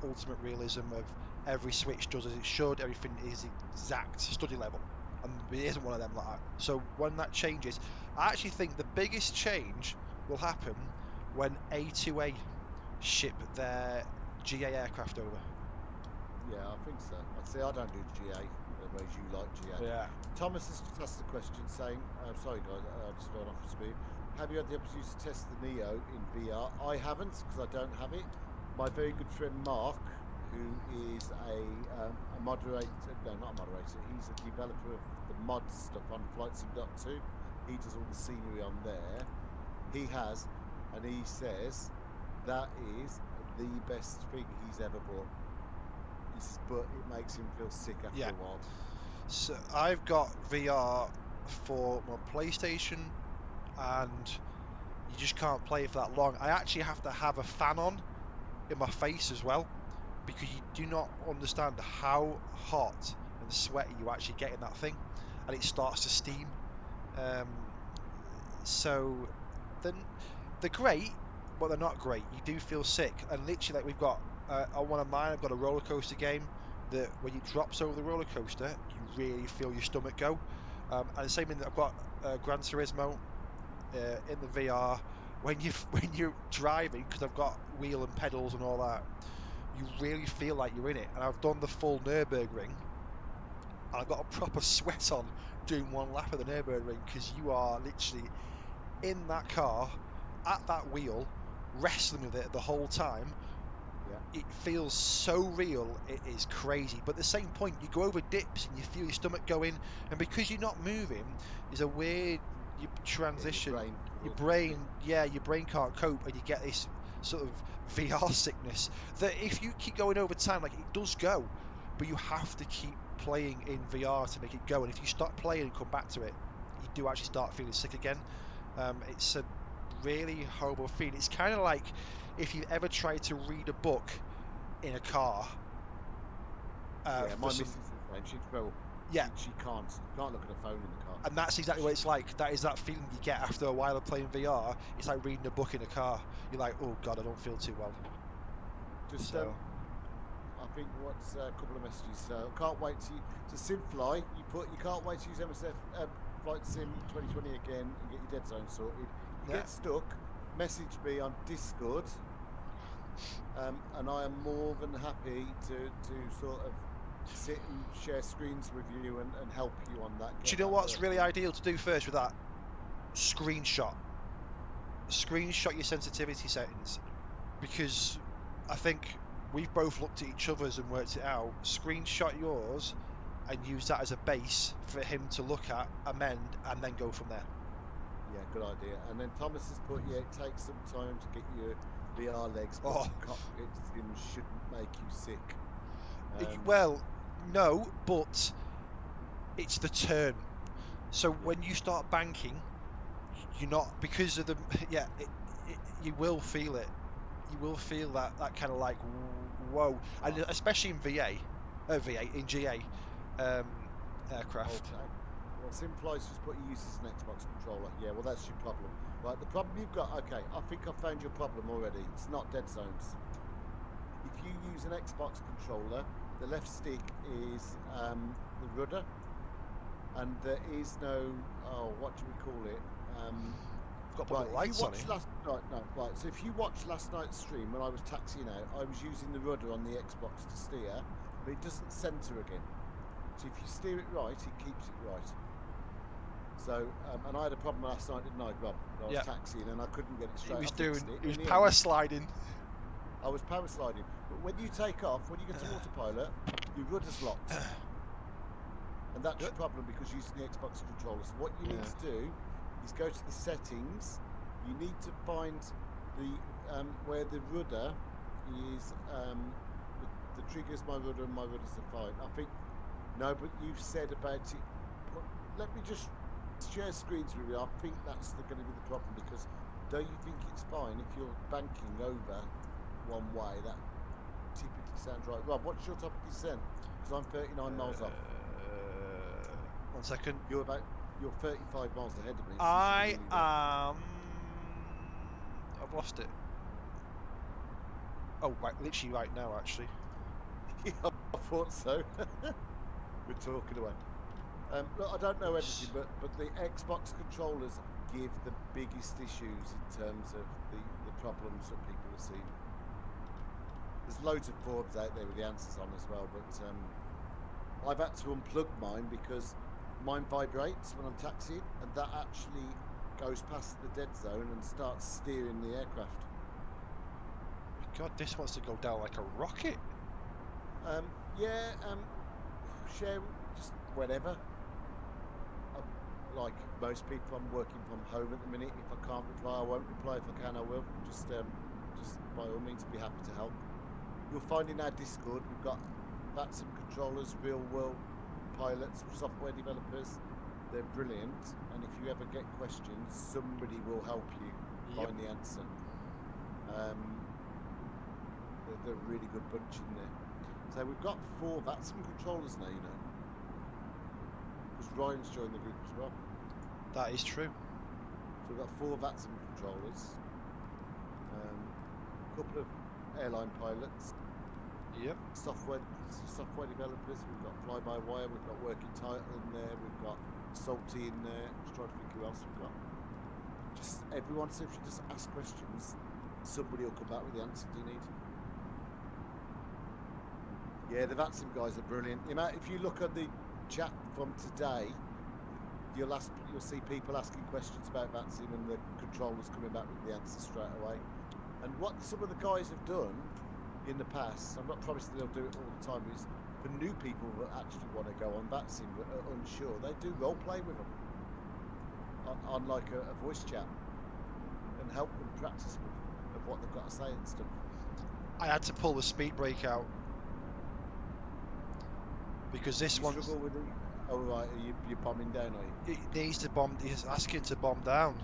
ultimate realism of every switch does as it should, everything is exact study level, and it isn't one of them like that. So when that changes, I actually think the biggest change will happen when A2A ship their GA aircraft over. Yeah, I think so. I'd say I don't do GA, whereas you like GA. Yeah. Thomas has just asked a question saying, sorry guys, I just got off the speed. Have you had the opportunity to test the Neo in VR? I haven't, because I don't have it. My very good friend Mark, who is a moderator, no, not a moderator, he's a developer of the mod stuff on FlightSim.2. He does all the scenery on there. He has, and he says that is the best thing he's ever bought. He says, but it makes him feel sick after a while. So I've got VR for my PlayStation, and you just can't play it for that long. I actually have to have a fan on in my face as well, because you do not understand how hot and sweaty you actually get in that thing, and it starts to steam. So then they're great, but they're not great. You do feel sick, and literally, like, we've got on one of mine, I've got a roller coaster game that when it drops over the roller coaster, you really feel your stomach go. And the same in that I've got Gran Turismo in the VR. When you're driving, because I've got wheel and pedals and all that, you really feel like you're in it. And I've done the full Nürburgring, and I've got a proper sweat on doing one lap of the Nürburgring, because you are literally in that car at that wheel, wrestling with it the whole time. Yeah. It feels so real, it is crazy. But at the same point, you go over dips and you feel your stomach go in, and because you're not moving, there's a weird transition. Your brain can't cope, and you get this sort of VR sickness that if you keep going over time, like, it does go, but you have to keep playing in VR to make it go. And if you stop playing and come back to it, you do actually start feeling sick again. It's a really horrible feeling. It's kind of like if you've ever tried to read a book in a car. Yeah, my missus is the same. She can't look at a phone in the car. And that's exactly what it's like. That is that feeling you get after a while of playing VR. It's like reading a book in a car. You're like, oh god, I don't feel too well. Just I think what's a couple of messages. Can't wait to SimFly. You can't wait to use MSF Flight Sim 2020 again and get your dead zone sorted. Get stuck, message me on Discord, and I am more than happy to sort of sit and share screens with you and help you on that. Do you know what's really ideal to do first with that? Screenshot your sensitivity settings, because I think we've both looked at each other's and worked it out. Screenshot yours and use that as a base for him to look at, amend, and then go from there. Yeah, good idea. And then Thomas has put, it takes some time to get your VR legs, but cockpit sim shouldn't make you sick. Well, no, but it's the turn. So when you start banking, you're not, because of the, you will feel it. You will feel that kind of like, whoa. And especially in in GA aircraft. Okay. Well, SimFly's just put you use as an Xbox controller. Yeah, well, that's your problem. Right, the problem you've got, okay, I think I've found your problem already. It's not dead zones. If you use an Xbox controller, the left stick is the rudder, and there is no, what do we call it? Got to put the lights on it. So if you watched last night's stream when I was taxiing out, I was using the rudder on the Xbox to steer, but it doesn't centre again. So if you steer it right, it keeps it right. So, and I had a problem last night, didn't I, Rob? I was taxiing and I couldn't get it straight. He was power sliding. I was power sliding. But when you take off, when you get to autopilot, your rudder's locked. And that's your Good. problem because you're using the Xbox controller. So what you need Yeah. to do is go to the settings. You need to find the where the rudder is. The trigger's my rudder and my rudders are fine. I think no, but you've said about it. Let me just share screens with you. I think that's going to be the problem because don't you think it's fine if you're banking over one way? That typically sounds right. Rob, what's your top of descent? Because I'm 39 miles off. 1 second. You're 35 miles ahead of me. So I you should be am. I've lost it. Oh, right, literally right now, actually. Yeah, I thought so. We're talking away. Look, I don't know everything, but the Xbox controllers give the biggest issues in terms of the problems that people are seeing. There's loads of forums out there with the answers on as well, but I've had to unplug mine because mine vibrates when I'm taxiing, and that actually goes past the dead zone and starts steering the aircraft. God, this wants to go down like a rocket. Share just whenever. Like most people, I'm working from home at the minute. If I can't reply, I won't reply. If I can, I will. Just by all means, be happy to help. You'll find in our Discord we've got VATSIM controllers, real world pilots, software developers. They're brilliant, and if you ever get questions, somebody will help you find the answer. They're a really good bunch in there. So we've got 4 VATSIM controllers now, you know, because Ryan's joined the group as well. That is true. So we've got 4 VATSIM controllers, a couple of airline pilots, Yep. software developers. We've got fly-by-wire. We've got working title in there. We've got Salty in there. Just trying to think who else we've got. Just everyone. So if you just ask questions, somebody will come back with the answer you need. Yeah, the VATSIM guys are brilliant. If you look at the chat from today, you'll see people asking questions about VATSIM and the controllers coming back with the answer straight away. And what some of the guys have done in the past, I'm not promising they'll do it all the time, is for new people that actually want to go on VATSIM but are unsure, they do role play with them on like a voice chat and help them practice of what they've got to say and stuff. I had to pull the speed brake out because this one. Struggle with it. Oh right, you're bombing down, are you? It needs to bomb. It's asking to bomb down.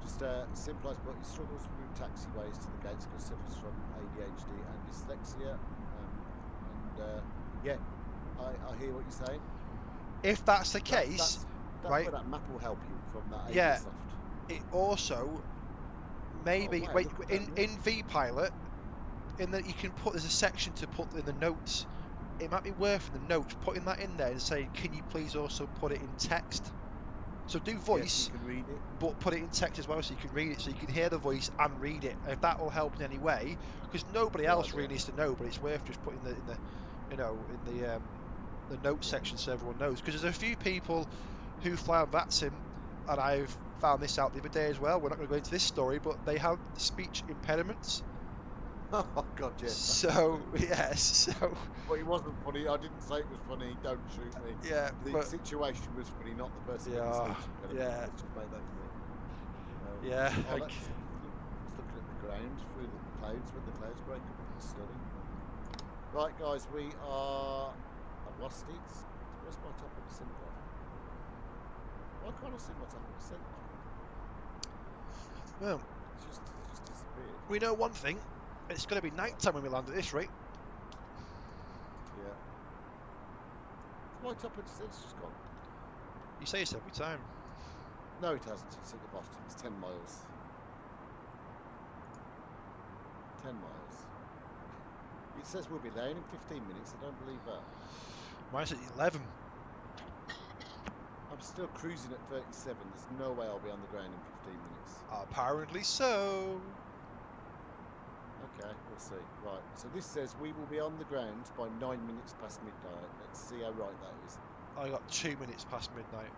Just simple as, but he struggles through taxiways to the gates because suffers from ADHD and dyslexia. Yeah, I hear what you're saying. If that's the case, that's right? where that map will help you from that Yeah. soft. It also maybe wow, wait look at that, in VPilot, in that you can put there's a section to put in the notes. It might be worth in the notes putting that in there and saying, can you please also put it in text? So do voice, yes, you can read it, but put it in text as well, so you can read it, so you can hear the voice and read it. If that will help in any way, because nobody else really needs to know, but it's worth just putting in the notes section so everyone knows. Because there's a few people who fly on VATSIM, and I've found this out the other day as well. We're not going to go into this story, but they have speech impediments. Oh God, yes. So yes, so. Well, it wasn't funny. I didn't say it was funny. Don't shoot me. Yeah, the situation was funny, not the person with the speech impediment. Yeah. Let's just make that clear. Yeah. Let's look at the ground through the clouds when the clouds break up. It's stunning. Right, guys, we are. I've lost it. Where's my top of the sim bar? Why can't I see my top of the sim bar? Well, It's just disappeared. we know one thing. It's going to be night time when we land at this rate. Yeah. My top of the sim's just gone. You say this every time. No, it hasn't. It's at the bottom. It's 10 miles. 10 miles. It says we'll be there in 15 minutes. I don't believe that. Mine's at 11. I'm still cruising at 37. There's no way I'll be on the ground in 15 minutes. Apparently so. Okay, we'll see. Right, so this says we will be on the ground by 9 minutes past midnight. Let's see how right that is. I got 2 minutes past midnight.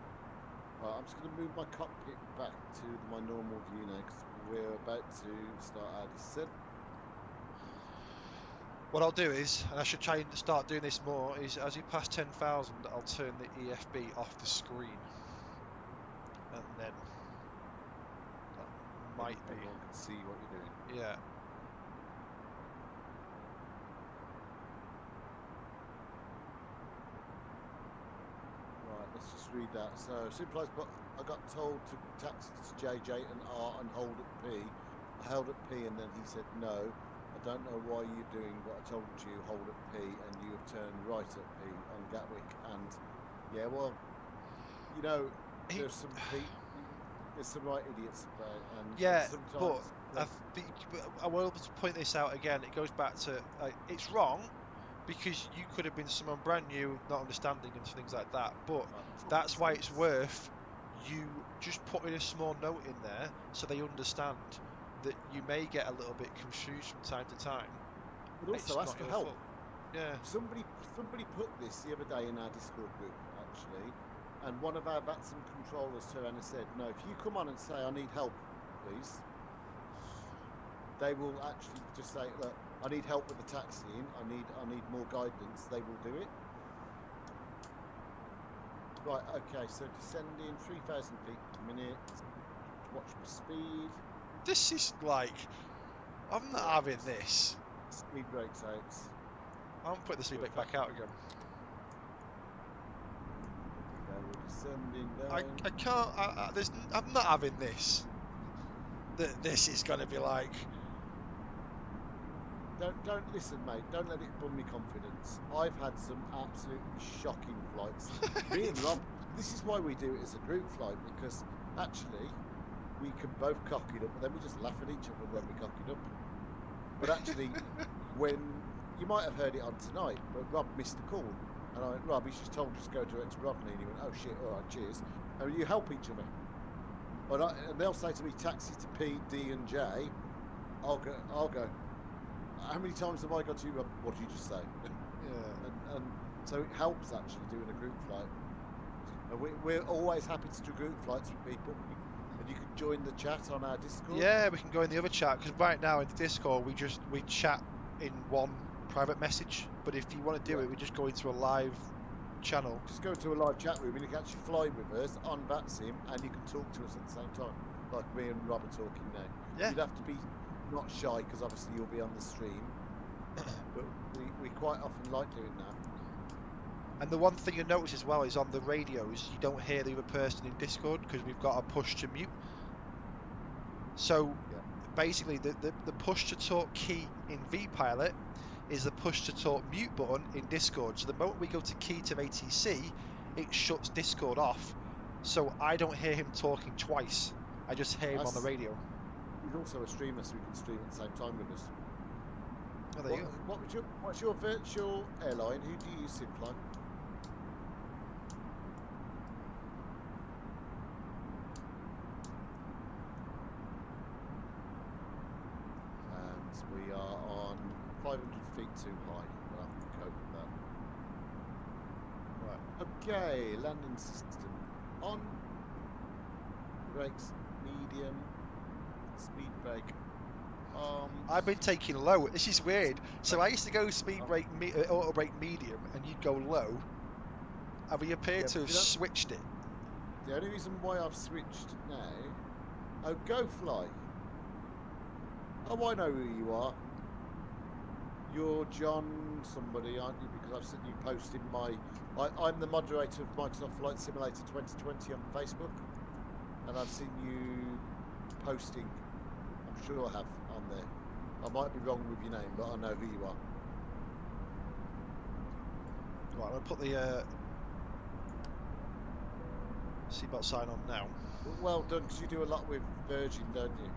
Right, I'm just going to move my cockpit back to my normal view now because we're about to start our descent. What I'll do is, and I should try and start doing this more, is as you pass 10,000, I'll turn the EFB off the screen. And then that might be. Everyone can see what you're doing. Yeah. Right, let's just read that. So, supervised, but I got told to taxi to JJ and R and hold at P. I held at P and then he said no. I don't know why you're doing what I told you, hold at P, and you have turned right at P on Gatwick. And yeah, well, you know, there's some right idiots about, and Yeah, sometimes I will point this out again. It goes back to it's wrong because you could have been someone brand new, not understanding and things like that. But that's why it's worth you just putting a small note in there so they understand that you may get a little bit confused from time to time. But also ask for help. Yeah. Somebody put this the other day in our Discord group actually, and one of our VATSIM controllers turned and said, "No, if you come on and say I need help, please," they will actually just say, "Look, I need help with the taxiing. I need more guidance." They will do it. Right. Okay. So descending 3,000 feet per minute. Watch my speed. This is like, I'm not having this. Speed brakes out. I'm putting the speed brake back out again. Okay, we're descending down. I can't. I'm not having this. This is going to be like. Don't listen, mate. Don't let it bum me confidence. I've had some absolutely shocking flights. Me and Rob. This is why we do it as a group flight, because actually we can both cock it up, but then we just laugh at each other when we cock it up. But actually, when you might have heard it on tonight, but Rob missed a call, and I went, "Rob, he's just told us to go direct to Rodney," and he went, "Oh shit, all right, cheers." And you help each other. And they'll say to me, "Taxi to P, D, and J." I'll go. How many times have I got to you, Rob? What did you just say? Yeah. And so it helps actually doing a group flight. And we're always happy to do group flights with people. And you can join the chat on our Discord. Yeah, we can go in the other chat, because right now in the Discord we chat in one private message. But if you want to do it, we just go into a live channel. Just go to a live chat room and you can actually fly with us on VATSIM, and you can talk to us at the same time, like me and Rob are talking now. Yeah. You'd have to be not shy, because obviously you'll be on the stream. But we quite often like doing that. And the one thing you notice as well is on the radios, you don't hear the other person in Discord because we've got a push to mute. So basically, the push to talk key in vPilot is the push to talk mute button in Discord. So the moment we go to key to ATC, it shuts Discord off. So I don't hear him talking twice. I just hear him on the radio. He's also a streamer, so we can stream at the same time with us. Oh, there you go. What's your virtual airline? Who do you use SimFly? And we are on 500 feet too high. We'll have to cope with that. Right. Okay, landing system on. Brakes medium. Speed brake. I've been taking low. This is weird. So I used to go speed brake, auto brake medium, and you'd go low. And we appear to have switched it. The only reason why I've switched now. Oh, go fly. Oh, I know who you are. You're John somebody, aren't you? Because I've seen you posting I'm the moderator of Microsoft Flight Simulator 2020 on Facebook, and I've seen you posting. I'm sure I have on there. I might be wrong with your name, but I know who you are. Right, I'm going to put the seatbelt sign on now. Well done, because you do a lot with Virgin, don't you?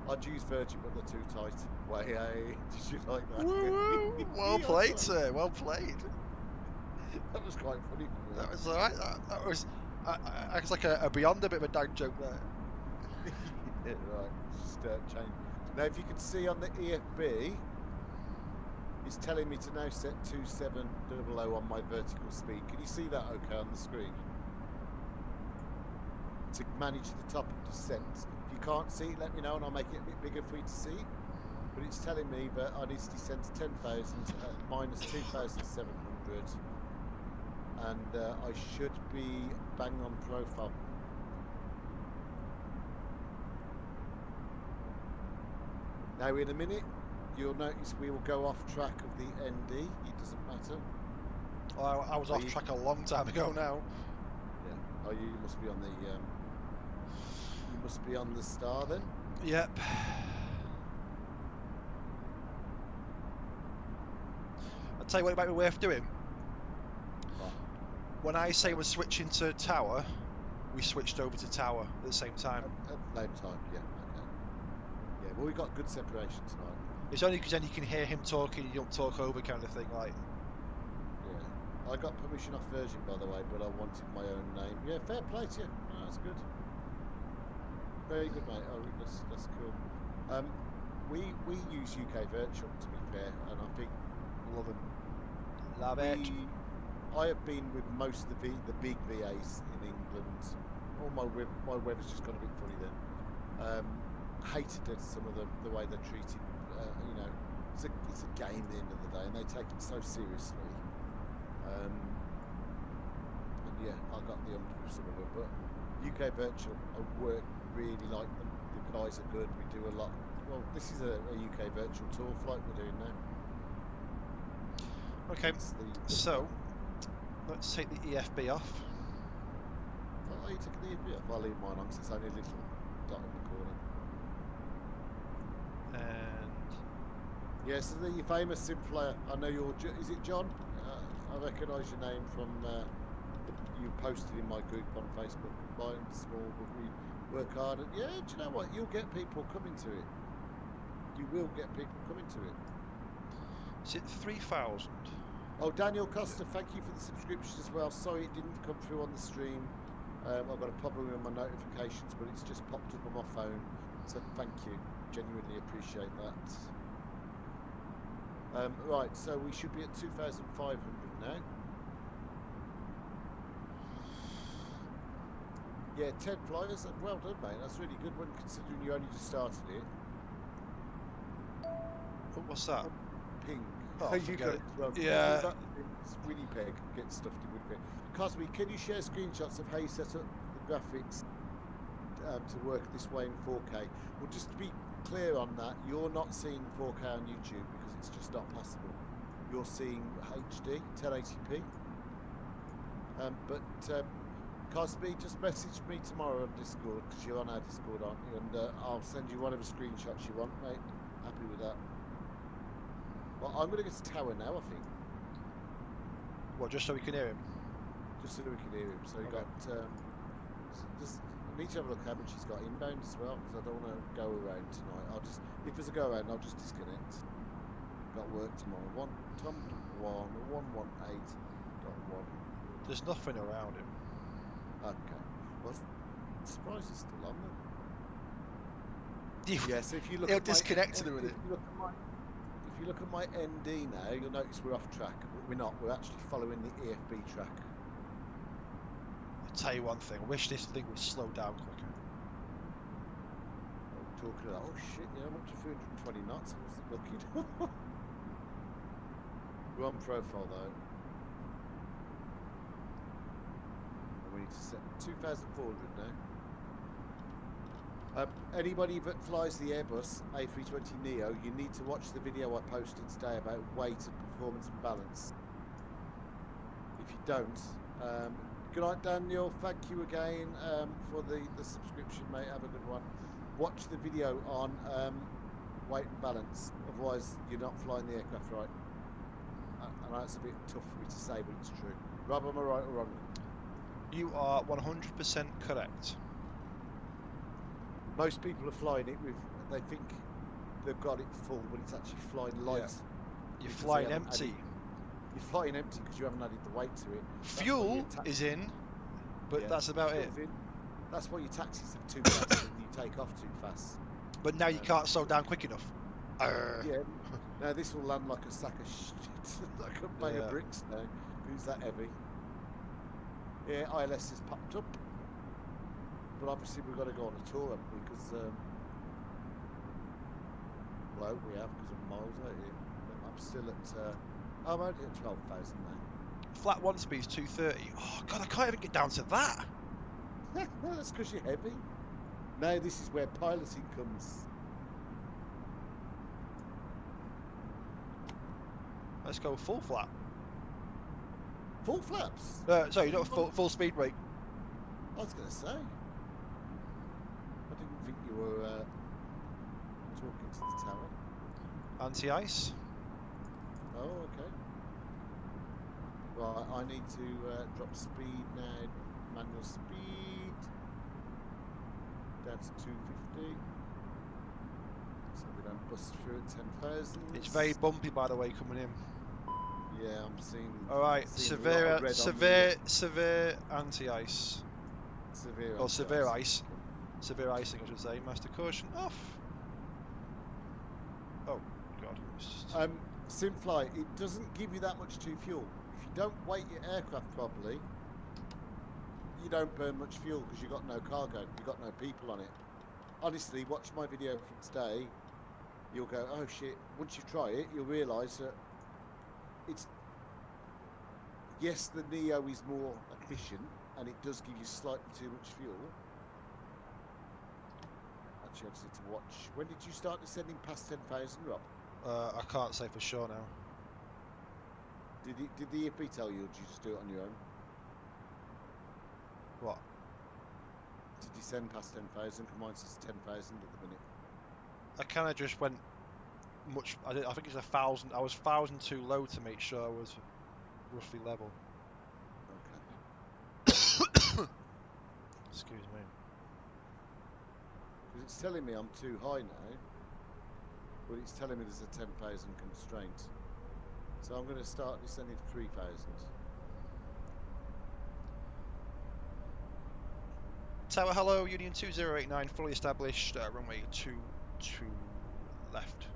I'd use Virgin, but they're too tight. Way, hey, did you like that? Woo! Well played, sir. Well played. That was quite funny. That was alright. That was. I was like a beyond a bit of a dad joke there. Yeah, right. Just change. Now, if you can see on the EFB, it's telling me to now set 2700 on my vertical speed. Can you see that okay on the screen? To manage the top of descent. If you can't see it, let me know and I'll make it a bit bigger for you to see. but it's telling me that I need to descend to 10,000 at minus 2,700, and I should be bang on profile. Now in a minute, you'll notice we will go off track of the ND. It doesn't matter. Well, I was off track a long time ago now. Yeah. Oh, you must be on the. You must be on the star then. Yep. I'll tell you what it might be worth doing. What? When I say we're switching to tower, we switched over to tower at the same time. At the same time, yeah. Okay. Yeah. Well, we got good separation tonight. It's only because then you can hear him talking, you don't talk over, kind of thing. Like. Yeah. I got permission off Virgin, by the way, but I wanted my own name. Yeah, fair play to you. No, that's good. Very good, mate. Oh, that's cool. We use UK Virtual, to be fair, and I think Love him. Love it. I have been with most of the big VAs in England. Oh, my weather's just got a bit funny then. Hated it, some of the way they're treated. You know, it's a game at the end of the day, and they take it so seriously. And yeah, I got the ump with some of it, but UK Virtual, I work really like them. The guys are good. We do a lot. Well, this is a UK Virtual tour flight we're doing now. Okay, so let's take the EFB off. Oh, you took the EFB off? I'll leave mine on because it's only a little dot in the corner. And yes, the famous sim flyer. I know you're. Is it John? I recognise your name from you posted in my group on Facebook. Mine's small, but we work hard. And yeah, do you know what? You'll get people coming to it. You will get people coming to it. is it 3,000? Oh, Daniel Costa, thank you for the subscription as well. Sorry it didn't come through on the stream. I've got a problem with my notifications, but it's just popped up on my phone. So thank you. Genuinely appreciate that. Right, so we should be at 2,500 now. Yeah, 10 flyers. Well done, mate. That's really good when considering you only just started it. Oh, what's that? Ping. Oh, you forget got it. Well, Yeah. It's Winnipeg gets stuffed in Winnipeg. Cosby, can you share screenshots of how you set up the graphics to work this way in 4K? Well, just to be clear on that, you're not seeing 4K on YouTube because it's just not possible. You're seeing HD, 1080p. But Cosby, just message me tomorrow on Discord because you're on our Discord, aren't you? And I'll send you whatever screenshots you want, mate. Happy with that. Well, I'm going to go to tower now, I think. What, just so we can hear him? Just so we can hear him. So we Okay. got. Just I need to have a look how much he's got inbound as well, because I don't want to go around tonight. I'll just, if there's a go around, I'll just disconnect. Got work tomorrow. 118. Got one. There's nothing around him. Okay. Well, I'm surprised he's still on there. Yeah, Yeah. So if you look He'll at my, disconnect with it. If you look at my ND now, you'll notice we're off track, but we're not. We're actually following the EFB track. I'll tell you one thing, I wish this thing would slow down quicker. Talking about, oh shit, yeah, I'm up to 320 knots. I wasn't looking. We're on profile though. And we need to set 2,400 now. Anybody that flies the Airbus A320neo, you need to watch the video I posted today about weight and performance and balance. If you don't, good night, Daniel. Thank you again for the subscription, mate. Have a good one. Watch the video on weight and balance, otherwise you're not flying the aircraft right. I know it's a bit tough for me to say, but it's true. Rob, am I right or wrong? You are 100% correct. Most people are flying it with, they think they've got it full, but it's actually flying light. Yeah. You're because flying they haven't empty. You're flying empty because you haven't added the weight to it. That's why Fuel your is in, but yeah, that's about it. fuel's in. That's why your taxis are too fast and you take off too fast. But now you can't slow down quick enough. Yeah. Now this will land like a sack of shit, like a bag of bricks now. Who's that heavy? Yeah, ILS has popped up. But obviously we've got to go on a tour, haven't we? Because Well, we have because I'm miles out here. But I'm still at. I'm only at 12,000 now. Flat 1 speed's 230. Oh god, I can't even get down to that. That's because you're heavy. Now this is where piloting comes. Let's go full flat. Full flaps. Sorry, not full speed brake. I was going to say. I didn't think you were talking to the tower. Anti-ice. Oh, okay. Right, I need to drop speed now. Manual speed down to 250. So we don't bust through at 10,000. It's very bumpy, by the way, coming in. Yeah, I'm seeing. All right, seeing a lot of red on the- severe anti-ice. Severe. Or severe anti-ice. ice. Severe icing, I should say. Master caution off. Oh god. It's just... SimFly, it doesn't give you that much to fuel. If you don't weight your aircraft properly, you don't burn much fuel because you've got no cargo, you've got no people on it. Honestly, watch my video from today, you'll go, oh shit, once you try it, you'll realise that it's, yes, the Neo is more efficient and it does give you slightly too much fuel. Actually, I just need to watch. When did you start descending past 10,000, Rob? I can't say for sure now. Did the EFB tell you, or did you just do it on your own? What? To descend past 10,000, mine says 10,000 at the minute. I kind of just went much. I think it's 1,000. I was 1,000 too low to make sure I was roughly level. Okay. Excuse me. Because it's telling me I'm too high now, but it's telling me there's a 10,000 constraint. So I'm going to start descending to 3,000. Tower, hello, Union 2089, fully established, runway 22 left.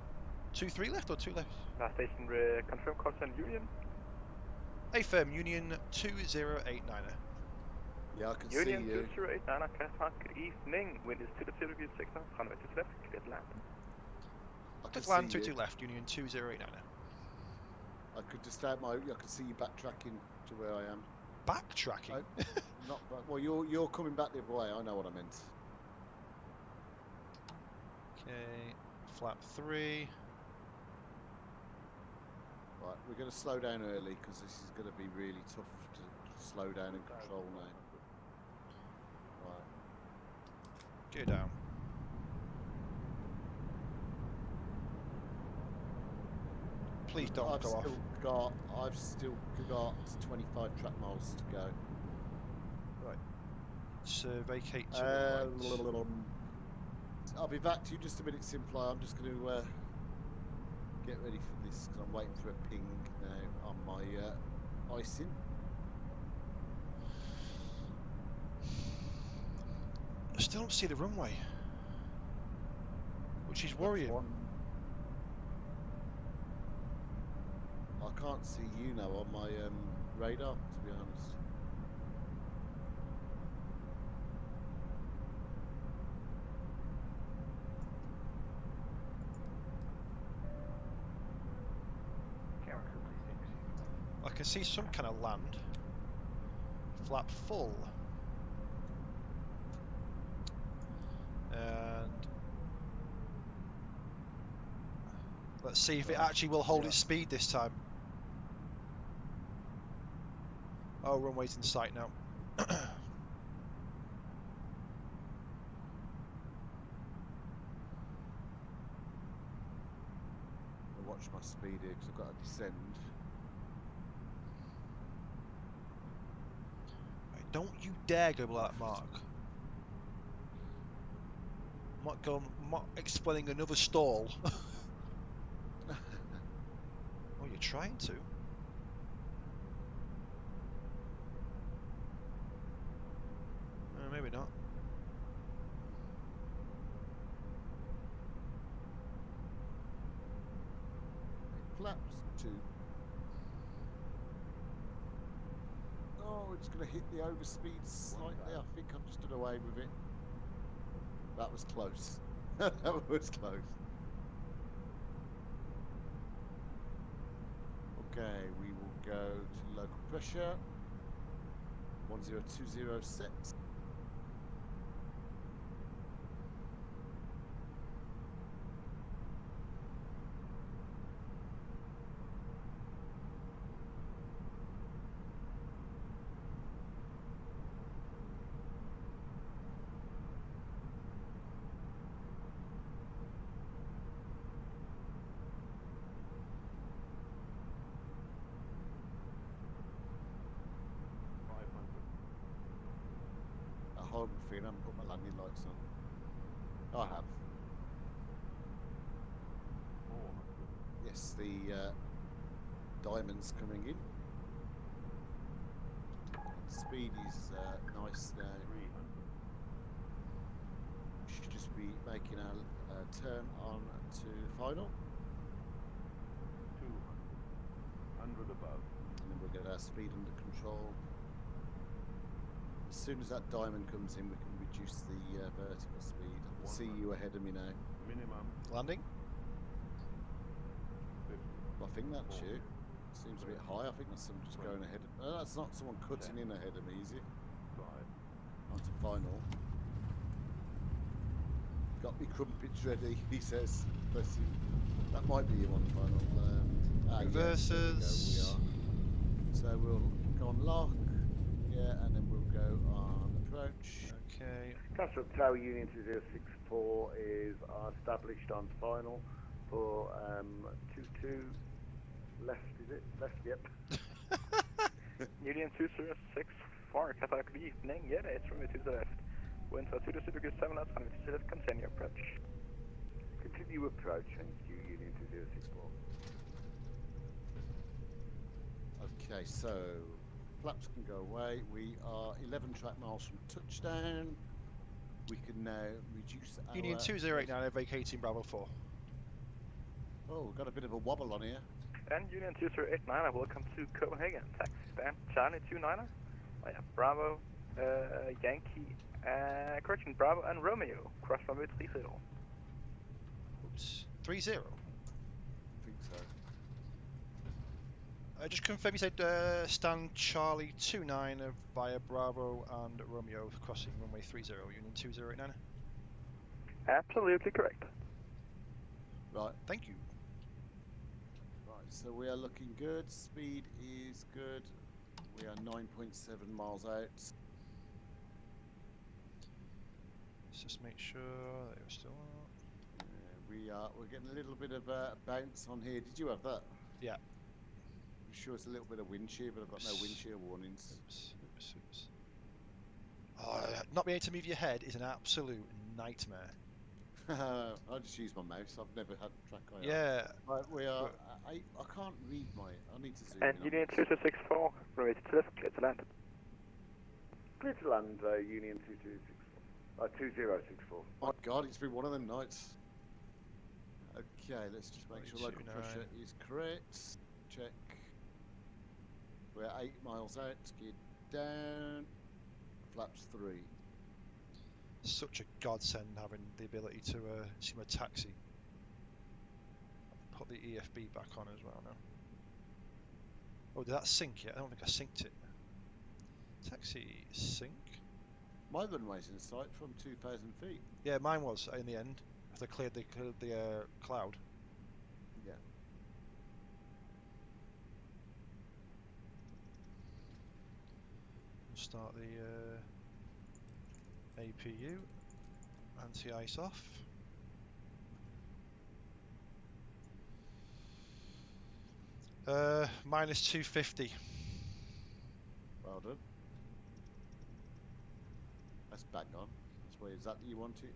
23 left or 2 left? Last station, confirm course and Union. A firm, Union 2089. Yeah, I can Union see you. 2089, Kastrup, good evening. Wind is 2 degrees 6 knots, runway to the left, clear to land. I can Click land, see 22 you. left, Union 2089. I could just I can see you backtracking to where I am. Backtracking? Not back, well, you're coming back the other way. I know what I meant. Okay, flap 3. Right, we're going to slow down early because this is going to be really tough to slow down and control now. Right. Go down. Please don't I've go off. I've still got 25 track miles to go. Right. So vacate to the right. I'll be back to you just a minute, Simply. I'm just going to get ready for this because I'm waiting for a ping now on my icing. I still don't see the runway, which is worrying. I can't see you now on my radar, to be honest. I can see some kind of land. Flap full. And let's see if it actually will hold its speed this time. Oh, runway's in sight now. I'll watch my speed here because I've got to descend. Right, don't you dare go below that mark. I'm not explaining another stall. Oh, you're trying to? Maybe not. Flaps 2. Oh, it's going to hit the overspeed slightly. I think I've just done away with it. That was close. That was close. Okay, we will go to local pressure. 10206. Horrible feeling, I haven't put my landing lights on. I have. Yes, the diamond's coming in. Speed is nice now. Should just be making our turn on to final. 200 above. And then we'll get our speed under control. As soon as that diamond comes in, we can reduce the vertical speed. I can see you ahead of me now. Minimum. Landing. 50. I think that's you. Seems a bit high. I think that's someone just going ahead. That's not someone cutting in ahead of me, is it? 5. On to final. Got me crumpets ready, he says. Bless him. That might be you on final. Reverses. Yes, there we go. We are. So we'll go on lock. Yeah, and then we'll go on approach. Okay. Kastrup Tower Union 2064 is established on final for 22 left, is it? Left, yep. Union 2064, Qatar, good evening. Yeah, it's from to the left. Wind to 2 degrees 7 knots, to the left, continue approach. Continue approach, thank you, Union 2064. Okay, so flaps can go away. We are 11 track miles from touchdown. We can now reduce our... Union 2089 vacating Bravo 4. Oh, we've got a bit of a wobble on here. And Union 2089, welcome to Copenhagen. Taxi stand Charlie 29er. I have Bravo, Yankee, correction, Bravo and Romeo. Cross runway 30. Oops. 30. I think so. Just confirm you said stand Charlie 29 via Bravo and Romeo crossing runway 30, Union 2089. Absolutely correct. Right. Thank you. Right, so we are looking good. Speed is good. We are 9.7 miles out. Let's just make sure they were still on. We're getting a little bit of a bounce on here. Did you have that? Yeah. I'm sure it's a little bit of wind shear, but I've got no wind shear warnings. Oops. Oh, not being able to move your head is an absolute nightmare. I just use my mouse. I've never had track IR. Yeah. Right, we are. I can't read my. I need to zoom And in. Union 2064, runway to left, clear to land. Clear to land, Union 2064. 2064. My God, it's been one of them nights. Okay, let's just make sure local pressure is correct. Check. We're 8 miles out. Skid down. Flaps 3. Such a godsend having the ability to sim a taxi. Put the EFB back on as well now. Oh, did that sync yet? I don't think I synced it. Taxi sync? My runway's in sight from 2,000 feet. Yeah, mine was in the end. After I cleared the cloud. Yeah. Start the APU. Anti-ice off. Minus 250. Well done. That's bang on. That's where exactly you want it.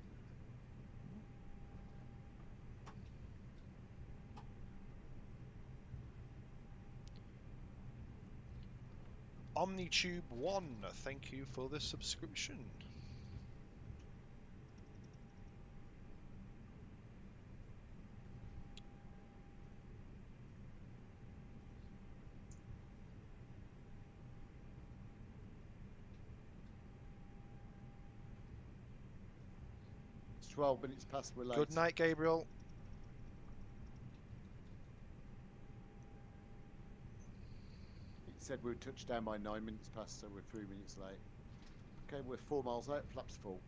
OmniTube 1, thank you for the subscription. It's 12 minutes past, we're late. Good night, Gabriel. said we would touch down by 9 minutes past, so we're 3 minutes late. Okay, we're 4 miles out, flaps full.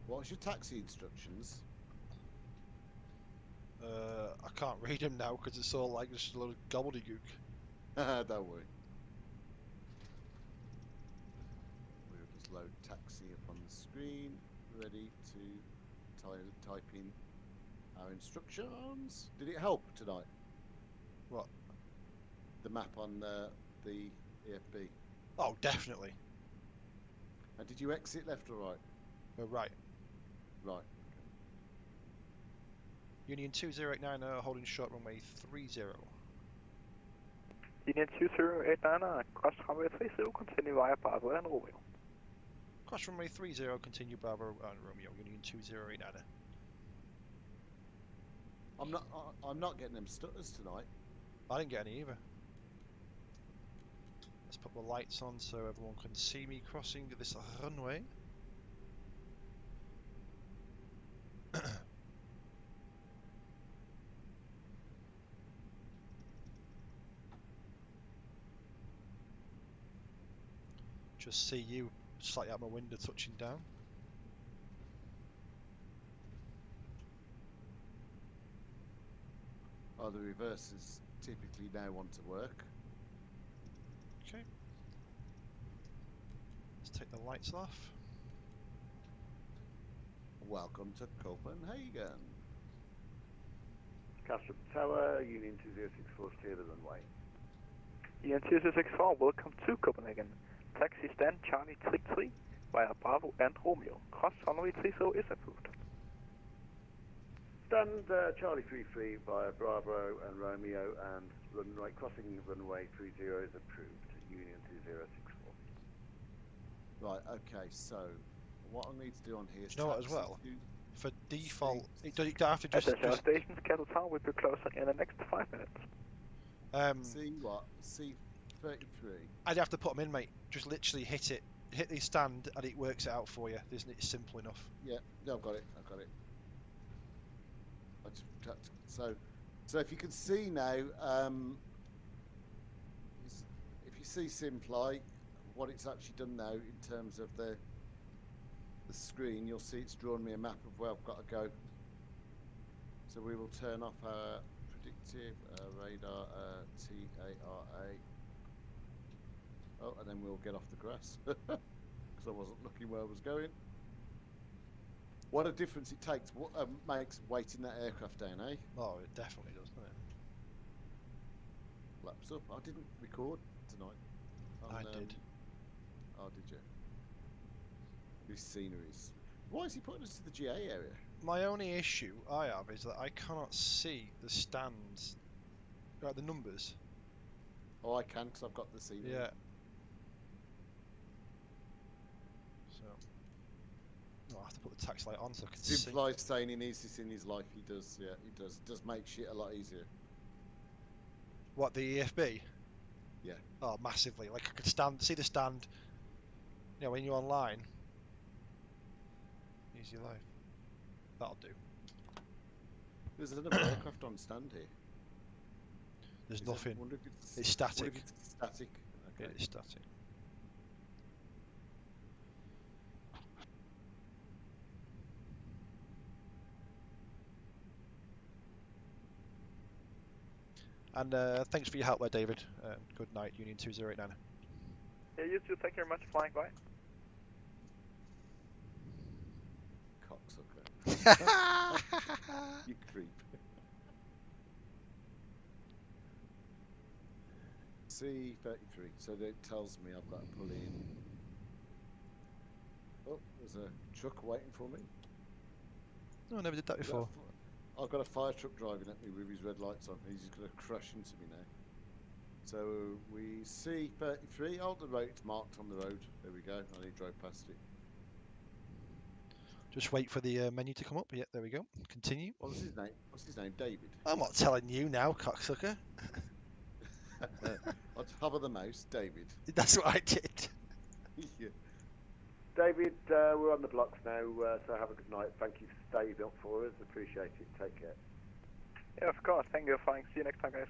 What's your taxi instructions? I can't read them now because it's all like just a load of gobbledygook. Don't worry. We'll just load taxi up on the screen, ready to type in our instructions. Did it help tonight? What? The map on the EFB. Oh, definitely. And did you exit left or right? Right. Right. Union 2089 holding short runway 30. Union 2089, cross runway 30, continue via Bravo and Romeo. Cross runway 30, continue Bravo and Romeo, Union 2089. I'm not getting them stutters tonight. I didn't get any either. Let's put the lights on so everyone can see me crossing this runway. Just see you slightly out my window touching down. Oh, the reverses typically now want to work. Okay. Let's take the lights off. Welcome to Copenhagen. Kastrup Tower, Union 2064, clear the runway. Union 2064, welcome to Copenhagen. Taxi stand Charlie 33 via Bravo and Romeo. Cross runway 30 is approved. Stand Charlie 33 via Bravo and Romeo, and runway crossing runway 30 is approved. Union 2064. Right, okay, so what I need to do on here is You know what as taxi well? to For default, you don't have to just... Attention stations, Cattle Town will be closing in the next 5 minutes. see what? C33. I'd have to put them in, mate. Just literally hit it. Hit the stand and it works it out for you. Isn't it simple enough? Yeah, no, I've got it. So if you can see now, if you see Simply, what it's actually done now in terms of the screen, you'll see it's drawn me a map of where I've got to go. So we will turn off our predictive radar TARA. Oh, and then we'll get off the grass because I wasn't looking where I was going. What a difference it makes waiting that aircraft down, eh? Oh, it definitely does, doesn't it? Laps up. I didn't record tonight. I did. Oh, did you? These sceneries. Why is he putting us to the GA area? My only issue I have is that I cannot see the stands, right, the numbers. Oh, I can because I've got the scenery. Yeah. So, I'll have to put the tax light on so I can see. Simply saying he needs this in his life. He does, yeah, he does. It does make shit a lot easier. What, the EFB? Yeah. Oh, massively. Like I could see the stand. You know, when you're online. Easy life. That'll do. There's another aircraft on stand here. There's nothing. Wonder if It's static. Wonder if it's static. Okay. It is static. And thanks for your help there, David. Good night, Union 2089. Yeah, you too. Thank you very much for flying by. Cocksucker. You creep. C33. So that it tells me I've got to pull in. Oh, there's a truck waiting for me. No, I never did that before. I've got a fire truck driving at me with his red lights on. He's going to crash into me now. So we see 33. Oh, the road, it's marked on the road. There we go. I only drove past it. Just wait for the menu to come up. Yeah, there we go. Continue. What was his name? What's his name? David. I'm not telling you now, cocksucker. I'd hover the mouse, David. That's what I did. Yeah. David, we're on the blocks now, so have a good night. Thank you for staying up for us. Appreciate it. Take care. Yeah, of course. Thank you for flying. See you next time, guys.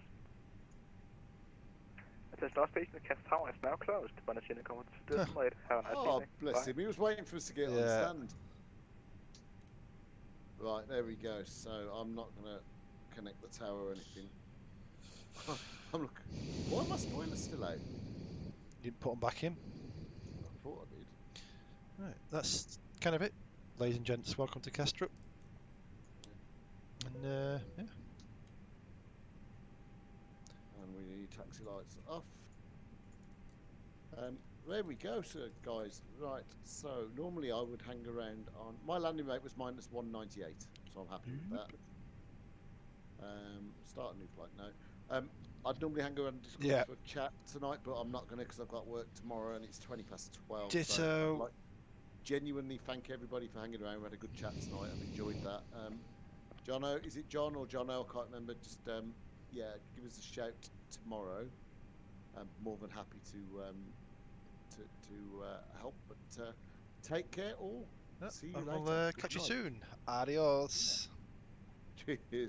The last station at Cast Tower is now closed. Banachina comments to this later. Have a nice Oh, evening. bless Bye. him. He was waiting for us to get on Yeah. stand. Right, there we go. So I'm not going to connect the tower or anything. I'm looking. Why are my spoilers still out? You didn't put them back in. I thought I did. Right, that's kind of it. Ladies and gents, welcome to Kastrup. And yeah. And we need taxi lights off. There we go, so guys. Right, so normally I would hang around on. My landing rate was minus 198, so I'm happy with that. Start a new flight now. I'd normally hang around Discord for a chat tonight, but I'm not going to because I've got work tomorrow and it's 12:20. Ditto. So I'd like genuinely thank everybody for hanging around. We had a good chat tonight. I've enjoyed that. Jono, is it John or Jono? I can't remember. Just yeah, give us a shout tomorrow. I'm more than happy to help. But take care all. See you I'll later. catch you Good night. soon. Adios. Cheers.